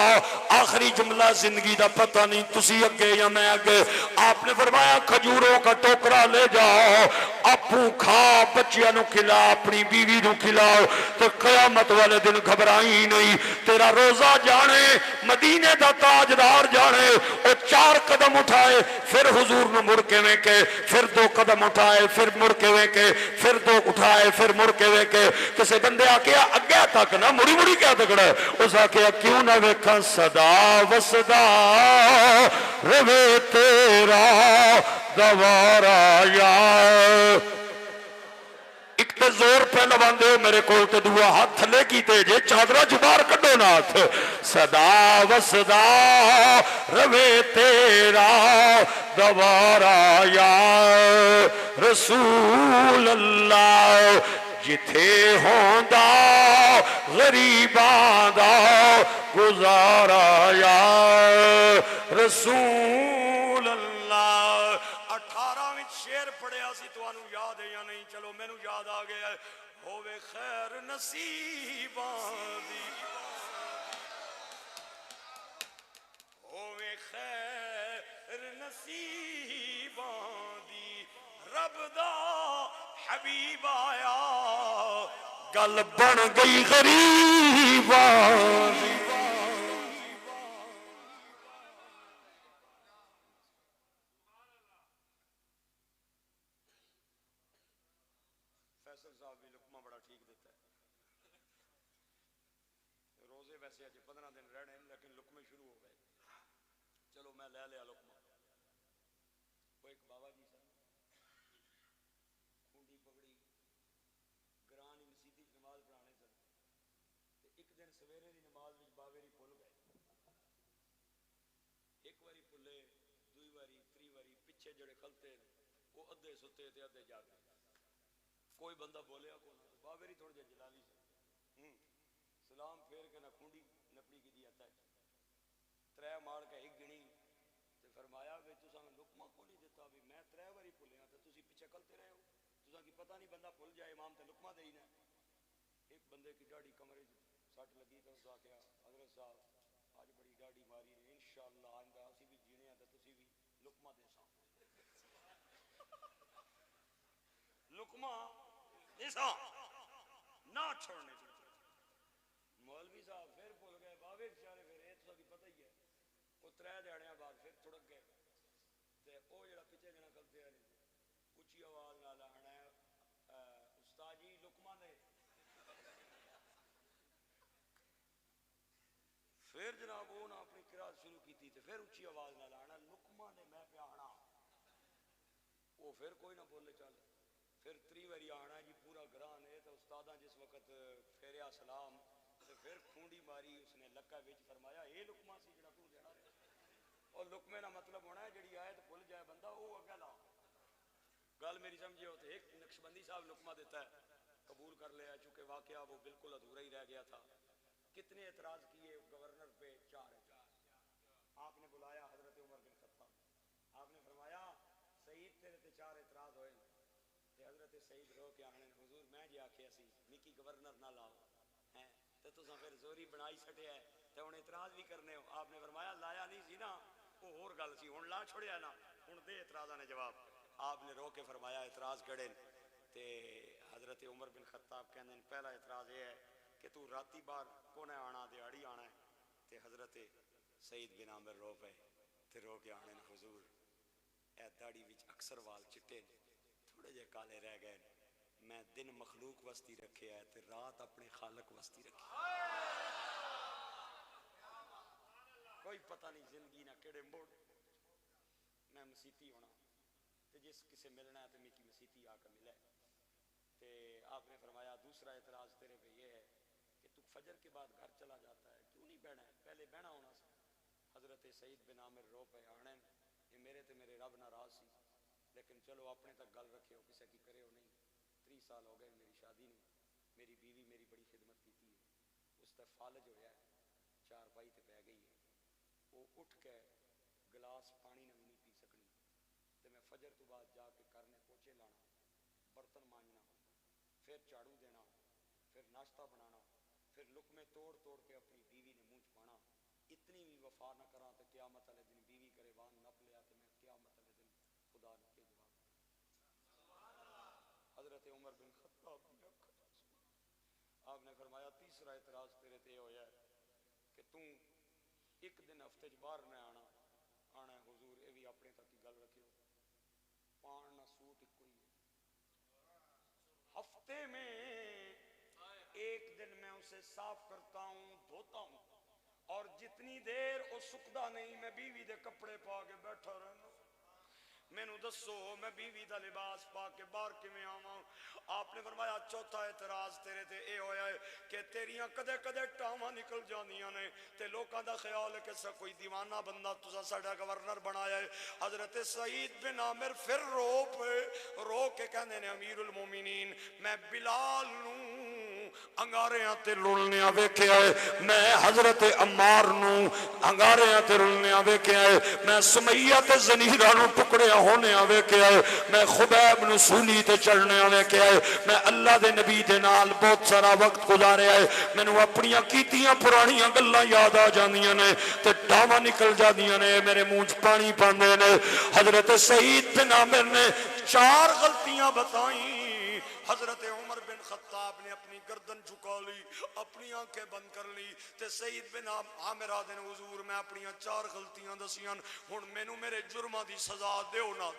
آخری جملہ زندگی دا پتہ نہیں تسی اگے یا میں اگے، آپ نے فرمایا کھجوروں کا ٹوکرا لے جاؤ، اپوں کھا، بچیاں نو کھلا، اپنی بیوی نو کھلاؤ، تو قیامت والے دن گھبرائی نہیں، تیرا روزہ جانے مدینے دا تاجدار جانے او 4 قدم اٹھائے پھر حضور نے مڑ کے ویکے پھر 2 قدم اٹھائے پھر مڑ کے ویکے پھر 2 اٹھائے پھر مڑ کے ویکے کسے بندے آکیا اگے تک نہ مڑی مڑی کیا تکڑا ہے اس آکیا کیوں نہ ویکھا صدا وصدا روے تیرا دوارا یا ایک تے زور پہ لواندے ہو میرے کول تے دعا ہاتھ تھلے کیتے جے چادرہ جبار کڈو ناتھ صدا وصدا روے تیرا دوارا یا رسول اللہ جتھے ہوندا غریباں دا گزارا یا رسول اللہ 18 شعر پڑھیا سی توانو یاد ہے یا نہیں چلو میں نو یاد آ گیا ہے ہووے خیر نصیباں دی ہووے خیر نصیباں دی رب دا حبیب آیا گل بن گئی غریباں دی فیصل صاحب بھی لقمہ بڑا ٹھیک دیتا ہے روزے ویسے اج 15 دن رہنے لیکن لقمے شروع ہو گئے چلو میں لے لیا لقمہ وہ ایک بابا جی سن کھونڈی پگڑی گران مسیتی نماز پڑھانے سن ایک دن سویرے دی نماز وچ باوے دی بھول گئے ایک واری بھلے دوئی واری تری واری پیچھے جڑے کھلتے وہ ادھے ستے تے ادھے جاگے کوئی بندہ بولیا کو نہ باوے دی تھوڑے جے جلالی سے سلام پھیر کے نہ کھونڈی نپڑی کی دی آتا ہے 3 مار کے ایک گنی تے فرمایا کہ تساں لقمہ کو نہیں دیتا بھی میں 3 واری بھولیا تے تسی پیچھے کلتے رہے ہو تساں کی پتہ نہیں بندہ بھول جائے امام تے لقمہ دے ہی نہ ایک بندے کی ڈاڑی کمرے سٹ لگی تو اس آکھیا حضرت صاحب آج بڑی ڈاڑی ماری نے انشاءاللہ آئندہ اسی بھی جینے ہیں تے تسی بھی لقمہ دے ساں لقمہ دے ساں نہ چھوڑنے مولوی صاحب پھر بھول گئے باوے بیچارے پھر یہ تو پتہ ہی ہے وہ 3 دیہڑیاں بعد پھر تھڑک گئے تے او جڑا پیچھے جنا کلتے ہیں اونچی آواز نال آنا ہے استاد جی لقمہ دے پھر جناب وہ نہ اپنی قرات شروع کی تھی تے پھر اونچی آواز نال آنا لقمہ نے میں پہ آنا وہ پھر کوئی نہ بولے چل پھر 3 واری آنا جی پورا گران ہے تو استاداں جس وقت پھیریا سلام تو پھر کھونڈی ماری اس نے لکا وچ فرمایا اے لقمہ سی جڑا تو دینا اور لقمے دا مطلب ہونا ہے جڑی آیت بھول جائے بندہ وہ اگے لا گل میری سمجھے ہوتے ایک نقشبندی صاحب لقمہ دیتا ہے قبول کر لیا چونکہ واقعہ وہ بالکل ادھورا ہی رہ گیا تھا کتنے اعتراض کیے گورنر پہ 4 آپ نے بلایا حضرت عمر بن خطاب آپ نے فرمایا سعید تیرے تے 4 اعتراض ہوئے تے حضرت سعید رو کے آنے حضور میں جی آکھیا سی نکی گورنر نہ لاؤ ہیں تے تساں پھر زوری بنائی چھڈیا ہے تے ہن اعتراض بھی کرنے ہو آپ نے فرمایا لایا نہیں سی نا وہ ہور گل سی ہن لا چھڑیا نا ہن دے اعتراضاں نے جواب آپ نے رو کے فرمایا اعتراض کڑے تے حضرت عمر بن خطاب کہندے پہلا اعتراض یہ ہے کہ تو راتی بار کونے آنا دیہڑی آنا ہے تے حضرت سعید بن عامر رو پے تے رو کے آنے حضور اے داڑھی وچ اکثر وال چٹے تھوڑے جے کالے رہ گئے میں دن مخلوق وستی رکھے ہے تے رات اپنے خالق وستی رکھی کوئی پتہ نہیں زندگی نہ کیڑے موڑ میں مسیتی ہونا تے جس کسے ملنا ہے تے میکی مسیتی آ کے ملے تے آپ نے فرمایا دوسرا اعتراض تیرے پہ یہ ہے کہ تو فجر کے بعد گھر چلا جاتا ہے کیوں نہیں بہنا ہے پہلے بہنا ہونا سی حضرت سعید بن عامر رو پہ آنے یہ میرے تے میرے رب ناراض سی لیکن چلو اپنے تک گل رکھے ہو کسے کی کرے ہو نہیں 3 سال ہو گئے میری شادی نو میری بیوی میری بڑی خدمت کیتی ہے اس تے فالج ہویا ہے 4 پائی تے پہ گئی ہے وہ اٹھ کے گلاس پانی نہ بھی نہیں پی سکنی تے میں فجر تو بعد جا کے کرنے پوچھے لانا برتن مانجنا پھر جھاڑو دینا پھر ناشتہ بنانا پھر لقمے توڑ توڑ کے اپنی بیوی نے منہ چھپانا اتنی بھی وفا نہ کراں تے قیامت والے دن بیوی کرے وان نپ لیا تے میں قیامت والے دن خدا نے کے جواب حضرت عمر بن خطاب نے آپ نے فرمایا تیسرا اعتراض تیرے تے ہویا ہے تو ایک دن ہفتے چ باہر نہ آنا ہے حضور یہ بھی اپنے تک ہی گل رکھیو پانا سوٹ ایک ہی ہفتے میں ایک دن میں اسے صاف کرتا ہوں دھوتا ہوں اور جتنی دیر وہ سکدا نہیں میں بیوی دے کپڑے پا کے بیٹھا رہنا مینوں دسو میں بیوی دا لباس پا کے باہر کیویں آواں آپ نے فرمایا چوتھا اعتراض تیرے تے اے ہویا ہے کہ تیریاں کدے کدے ٹاواں نکل جاندیاں نے تے لوکاں دا خیال ہے کہ کوئی دیوانہ بندہ تساں ساڈا گورنر بنایا ہے حضرت سعید بن عامر پھر رو کے کہندے نے امیر المومنین میں بلال نوں انگاریاں تے رلنیاں ویکھیا ہے میں حضرت عمار نوں انگاریاں تے رلنیاں ویکھیا ہے میں سمیہ تے زنیرہ نوں ٹکڑے ہونے ویکھیا ہے میں خبیب نوں سولی تے چڑھنے ویکھیا ہے میں اللہ دے نبی دے نال بہت سارا وقت گزاریا ہے مینوں اپنیاں کیتیاں پرانیاں گلاں یاد آ جاندیاں نے تے ٹاواں نکل جاندیاں نے میرے منہ وچ پانی پاندے نے حضرت سعید بن عامر نے 4 غلطیاں بتائیں حضرت عمر بن خطاب نے اپنی گردن جھکا لی اپنی آنکھیں بند کر لی تے سعید بن عامر آدھے حضور میں اپنی 4 غلطیاں دسیاں ہن مینوں میرے جرماں دی سزا دیو نا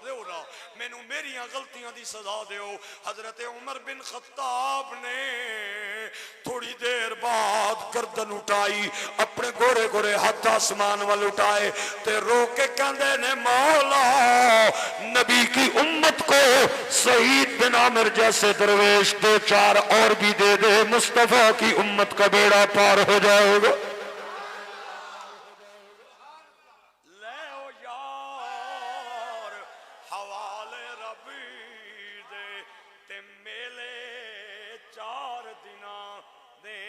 مینوں میریاں غلطیاں دی سزا دیو حضرت عمر بن خطاب نے تھوڑی دیر بعد گردن اٹھائی اپنے گورے گورے ہاتھ آسمان وال اٹھائے تے رو کے کہندے نے مولا نبی کی امت کو سعید بن عامر جیسے درویش 2-4 اور بھی دے دے مصطفیٰ کی امت کا بیڑا پار ہو جائے گا لے او یار حوالے ربی دے تے میلے 4 دناں دے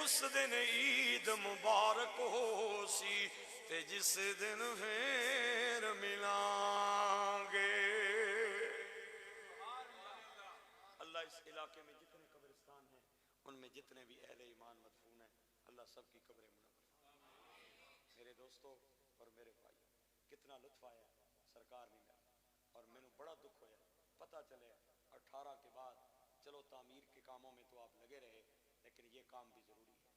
اس دن عید مبارک ہو سی تے جس دن پھر ملیں گے اللہ اس علاقے میں جتنے قبرستان ہیں ان میں جتنے بھی اہل ایمان مدفون ہیں اللہ سب کی قبریں منور میرے دوستو اور میرے بھائی کتنا لطف آیا سرکار نہیں ملا اور میں نے بڑا دکھ ہویا پتہ چلے 18 کے بعد چلو تعمیر کے کاموں میں تو آپ لگے رہے لیکن یہ کام بھی ضروری ہے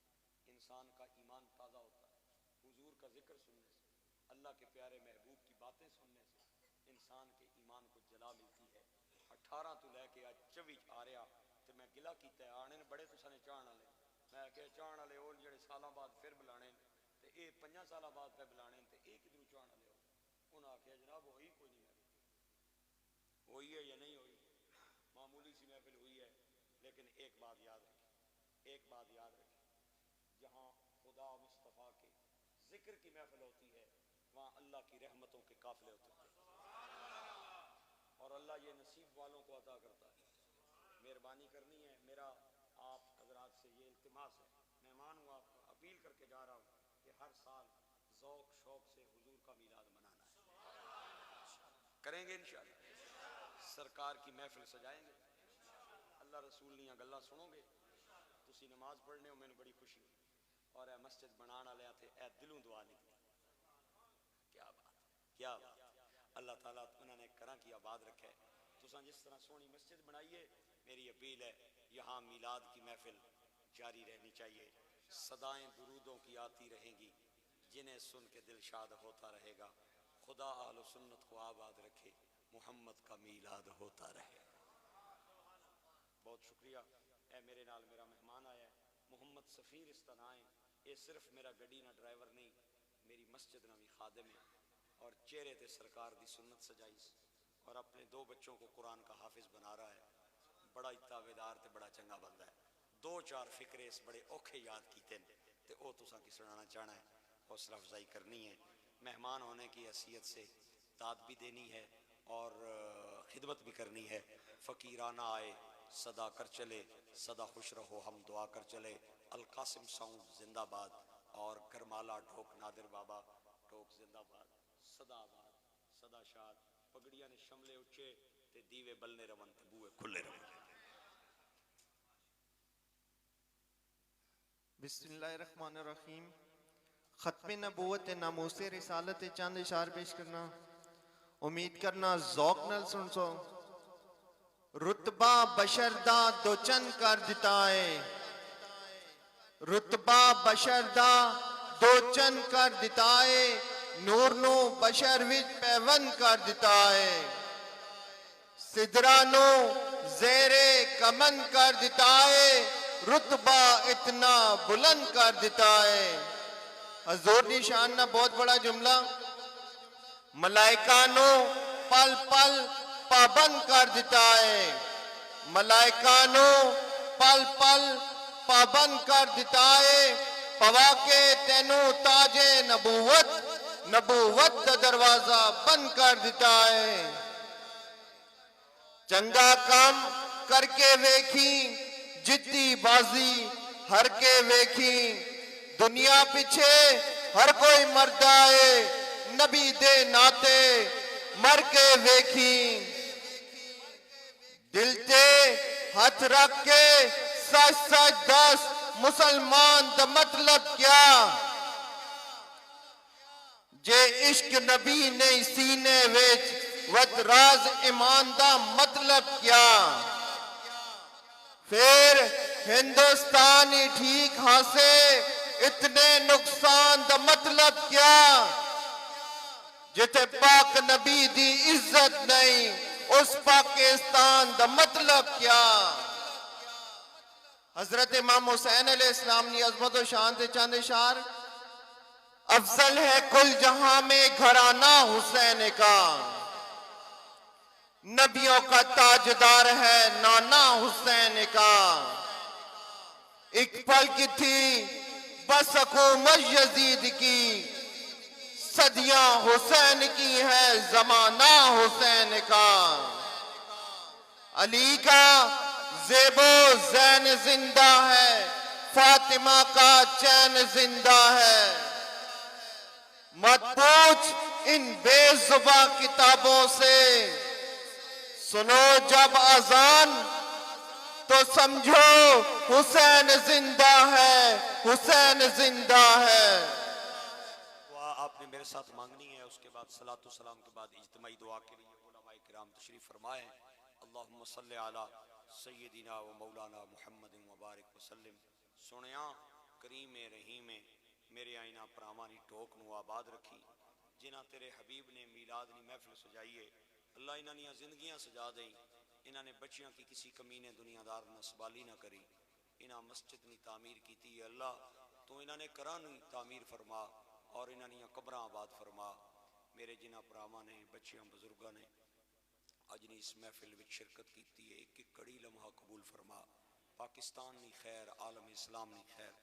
انسان کا ایمان تازہ ہوتا ہے حضور کا ذکر سننے سے اللہ کے پیارے محبوب کی باتیں سننے سے انسان کے ایمان کو جلا ملتی ہے 18 تو لے کے آج 24 آ رہا تو میں گلا کیتا ہے آنے نے بڑے تساں نے چاہن والے میں کہ چاہن والے وہ جڑے سالاں بعد پھر بلانے تے اے 5 سالاں بعد پہ بلانے تے اے کدھروں چاہن والے ہو انہاں آکھیا جناب ہوئی کوئی نہیں ہوئی ہے یا نہیں ہوئی معمولی سی محفل ہوئی ہے لیکن ایک بات یاد رکھیں جہاں خدا مصطفیٰ کے ذکر کی محفل ہوتی ہے وہاں اللہ کی رحمتوں کے قافلے ہوتے ہیں اور اللہ یہ نصیب والوں کو عطا کرتا ہے مہربانی کرنی ہے میرا آپ حضرات سے یہ التماس ہے مہمان ہوں آپ اپیل کر کے جا رہا ہوں کہ ہر سال ذوق شوق سے حضور کا میلاد منانا ہے کریں گے انشاءاللہ سرکار کی محفل سجائیں گے اللہ رسول دیاں گلاں سنو گے تسی نماز پڑھنے ہو میں نے بڑی خوشی ہوئی اور اے مسجد بنانا لیا تھے اے دلوں دعا نکلی کیا بات اللہ تعالیٰ انہوں نے کرا کی آباد رکھے تساں جس طرح سونی مسجد بنائیے میری اپیل ہے یہاں میلاد کی محفل جاری رہنی چاہیے صدائیں درودوں کی آتی رہیں گی جنہیں سن کے دل شاد ہوتا رہے گا خدا اہل و سنت کو آباد رکھے محمد کا میلاد ہوتا رہے بہت شکریہ اے میرے نال میرا مہمان آیا ہے محمد سفیر استنائیں یہ صرف میرا گڈی نہ ڈرائیور نہیں میری مسجد نہ بھی خادم ہے اور چہرے تے سرکار دی سنت سجائی اور اپنے 2 بچوں کو قرآن کا حافظ بنا رہا ہے بڑا اتابیدار تے بڑا چنگا بندہ ہے 2-4 فکرے اس بڑے اوکھے یاد کیتے تے او تساں کی سنانا چاہنا ہے حوصلہ افزائی کرنی ہے مہمان ہونے کی حیثیت سے داد بھی دینی ہے اور خدمت بھی کرنی ہے فقیرانہ آئے صدا کر چلے صدا خوش رہو ہم دعا کر چلے القاسم ساؤنڈ زندہ باد اور گرمالا ڈھوک نادر بابا ڈھوک زندہ باد صدا آباد صدا شاد پگڑیاں نے شملے اچھے تے دیوے بلنے رون تے بوئے کھلے رون بسم اللہ الرحمن الرحیم ختم نبوت ناموس رسالت چند اشعار پیش کرنا امید کرنا ذوق نال سن سو رتبہ بشر دا دو چند کر دیتا ہے رتبہ بشر دا دو چند کر دیتا ہے نور نو بشر وچ پیوند کر دیتا ہے سدرا نو زیر کمن کر دیتا ہے رتبہ اتنا بلند کر دیتا ہے حضور دی شان نہ بہت بڑا جملہ ملائکہ نو پل پل پابند کر دیتا ہے ملائکہ نو پل پل پابند کر دیتا ہے پوا کے تینو تاج نبوت دا دروازہ بند کر دیتا ہے چنگا کام کر کے ویکھی جتی بازی ہر کے ویکھی دنیا پیچھے ہر کوئی مردہ ہے نبی دے ناتے مر کے ویکھی دل تے ہاتھ رکھ کے سچ سچ دس مسلمان دا مطلب کیا جے عشق نبی نہیں سینے وچ ود راز ایمان دا مطلب کیا پھر ہندوستان ہی ٹھیک ہاسے اتنے نقصان دا مطلب کیا جتے پاک نبی دی عزت نہیں اس پاکستان دا مطلب کیا حضرت امام حسین علیہ السلام نے عظمت و شان سے چند اشعار افضل ہے کل جہاں میں گھرانہ حسین کا نبیوں کا تاجدار ہے نانا حسین کا ایک پل کی تھی بس حکومت یزید کی صدیاں حسین کی ہے زمانہ حسین کا علی کا زیب و زین زندہ ہے فاطمہ کا چین زندہ ہے مت پوچھ ان بے زباں کتابوں سے سنو جب اذان تو سمجھو حسین زندہ ہے حسین زندہ ہے دعا آپ نے میرے ساتھ مانگنی ہے اس کے بعد صلاۃ و سلام کے بعد اجتماعی دعا کے لیے علماء کرام تشریف فرمائیں اللہم صلی علی سیدنا و مولانا محمد مبارک وسلم سنیاں کریم رحیم میرے آئینہ پرامانی ٹوک نو آباد رکھی جنہ تیرے حبیب نے میلاد نی محفل سجائیے اللہ انہاں نے زندگیاں سجا دیں انہاں نے بچیاں کی کسی کمینے دنیا دار نہ سبالی نہ کری انہاں مسجد نی تعمیر کیتی ہے اللہ تو انہاں نے کرانی تعمیر فرما اور انہاں نے قبراں آباد فرما میرے جنہ پراواں نے بچیاں بزرگاں نے اج نے اس محفل وچ شرکت کیتی ہے ایک کڑی لمحہ قبول فرما پاکستان نی خیر عالم اسلام نی خیر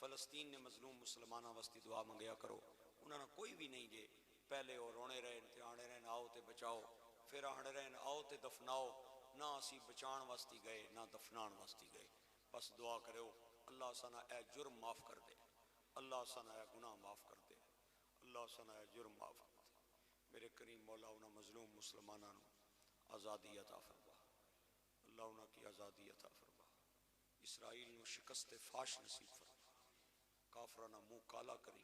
فلسطین نے مظلوم مسلماناں واسطے دعا منگیا کرو انہاں نے کوئی بھی نہیں جے پہلے وہ رونے رہے تے آنے رہے آؤ تے بچاؤ پھر آنے رہے آؤ تے دفناؤ نہ اسی بچان واسطے گئے نہ دفنان واسطے گئے بس دعا کرو اللہ سنا اے جرم معاف کر دے اللہ سنا اے گناہ معاف کر دے اللہ سنا اے جرم معاف کر دے میرے کریم مولا انہاں مظلوم مسلماناں نو آزادی عطا فرما اللہ انہاں کی آزادی عطا فرما اسرائیل نو شکست فاش نصیب فرما کافرانہ منہ کالا کری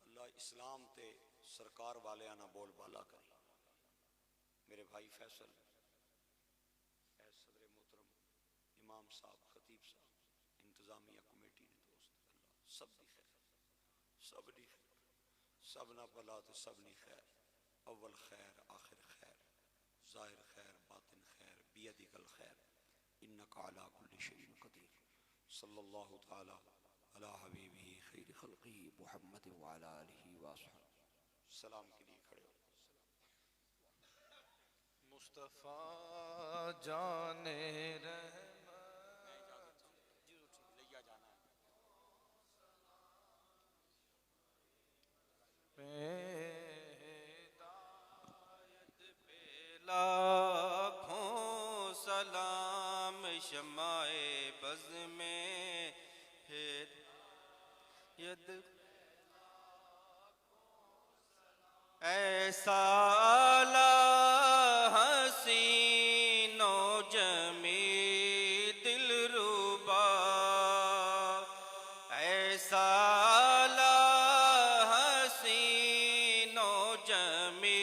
اللہ اسلام تے سرکار والے آنا بول بالا کری میرے بھائی فیصل اے صدر محترم امام صاحب خطیب صاحب انتظامیہ کمیٹی نے دوست اللہ سب دی خیر سب دی خیر سب نہ بلا تے سب نی خیر اول خیر آخر خیر ظاہر خیر باطن خیر بیدک الخیر انک علی کل شیء قدیر صلی اللہ تعالی علی حبیبہ خیر خلقہ محمد وعلی آلہ وصحبہ سلام کے لیے کھڑے ہو مصطفیٰ جان ہدایت پہ لاکھوں سلام شمع بز میں ہدایت ایسا حسین و جمیل دلربا ایسا حسین و جمیل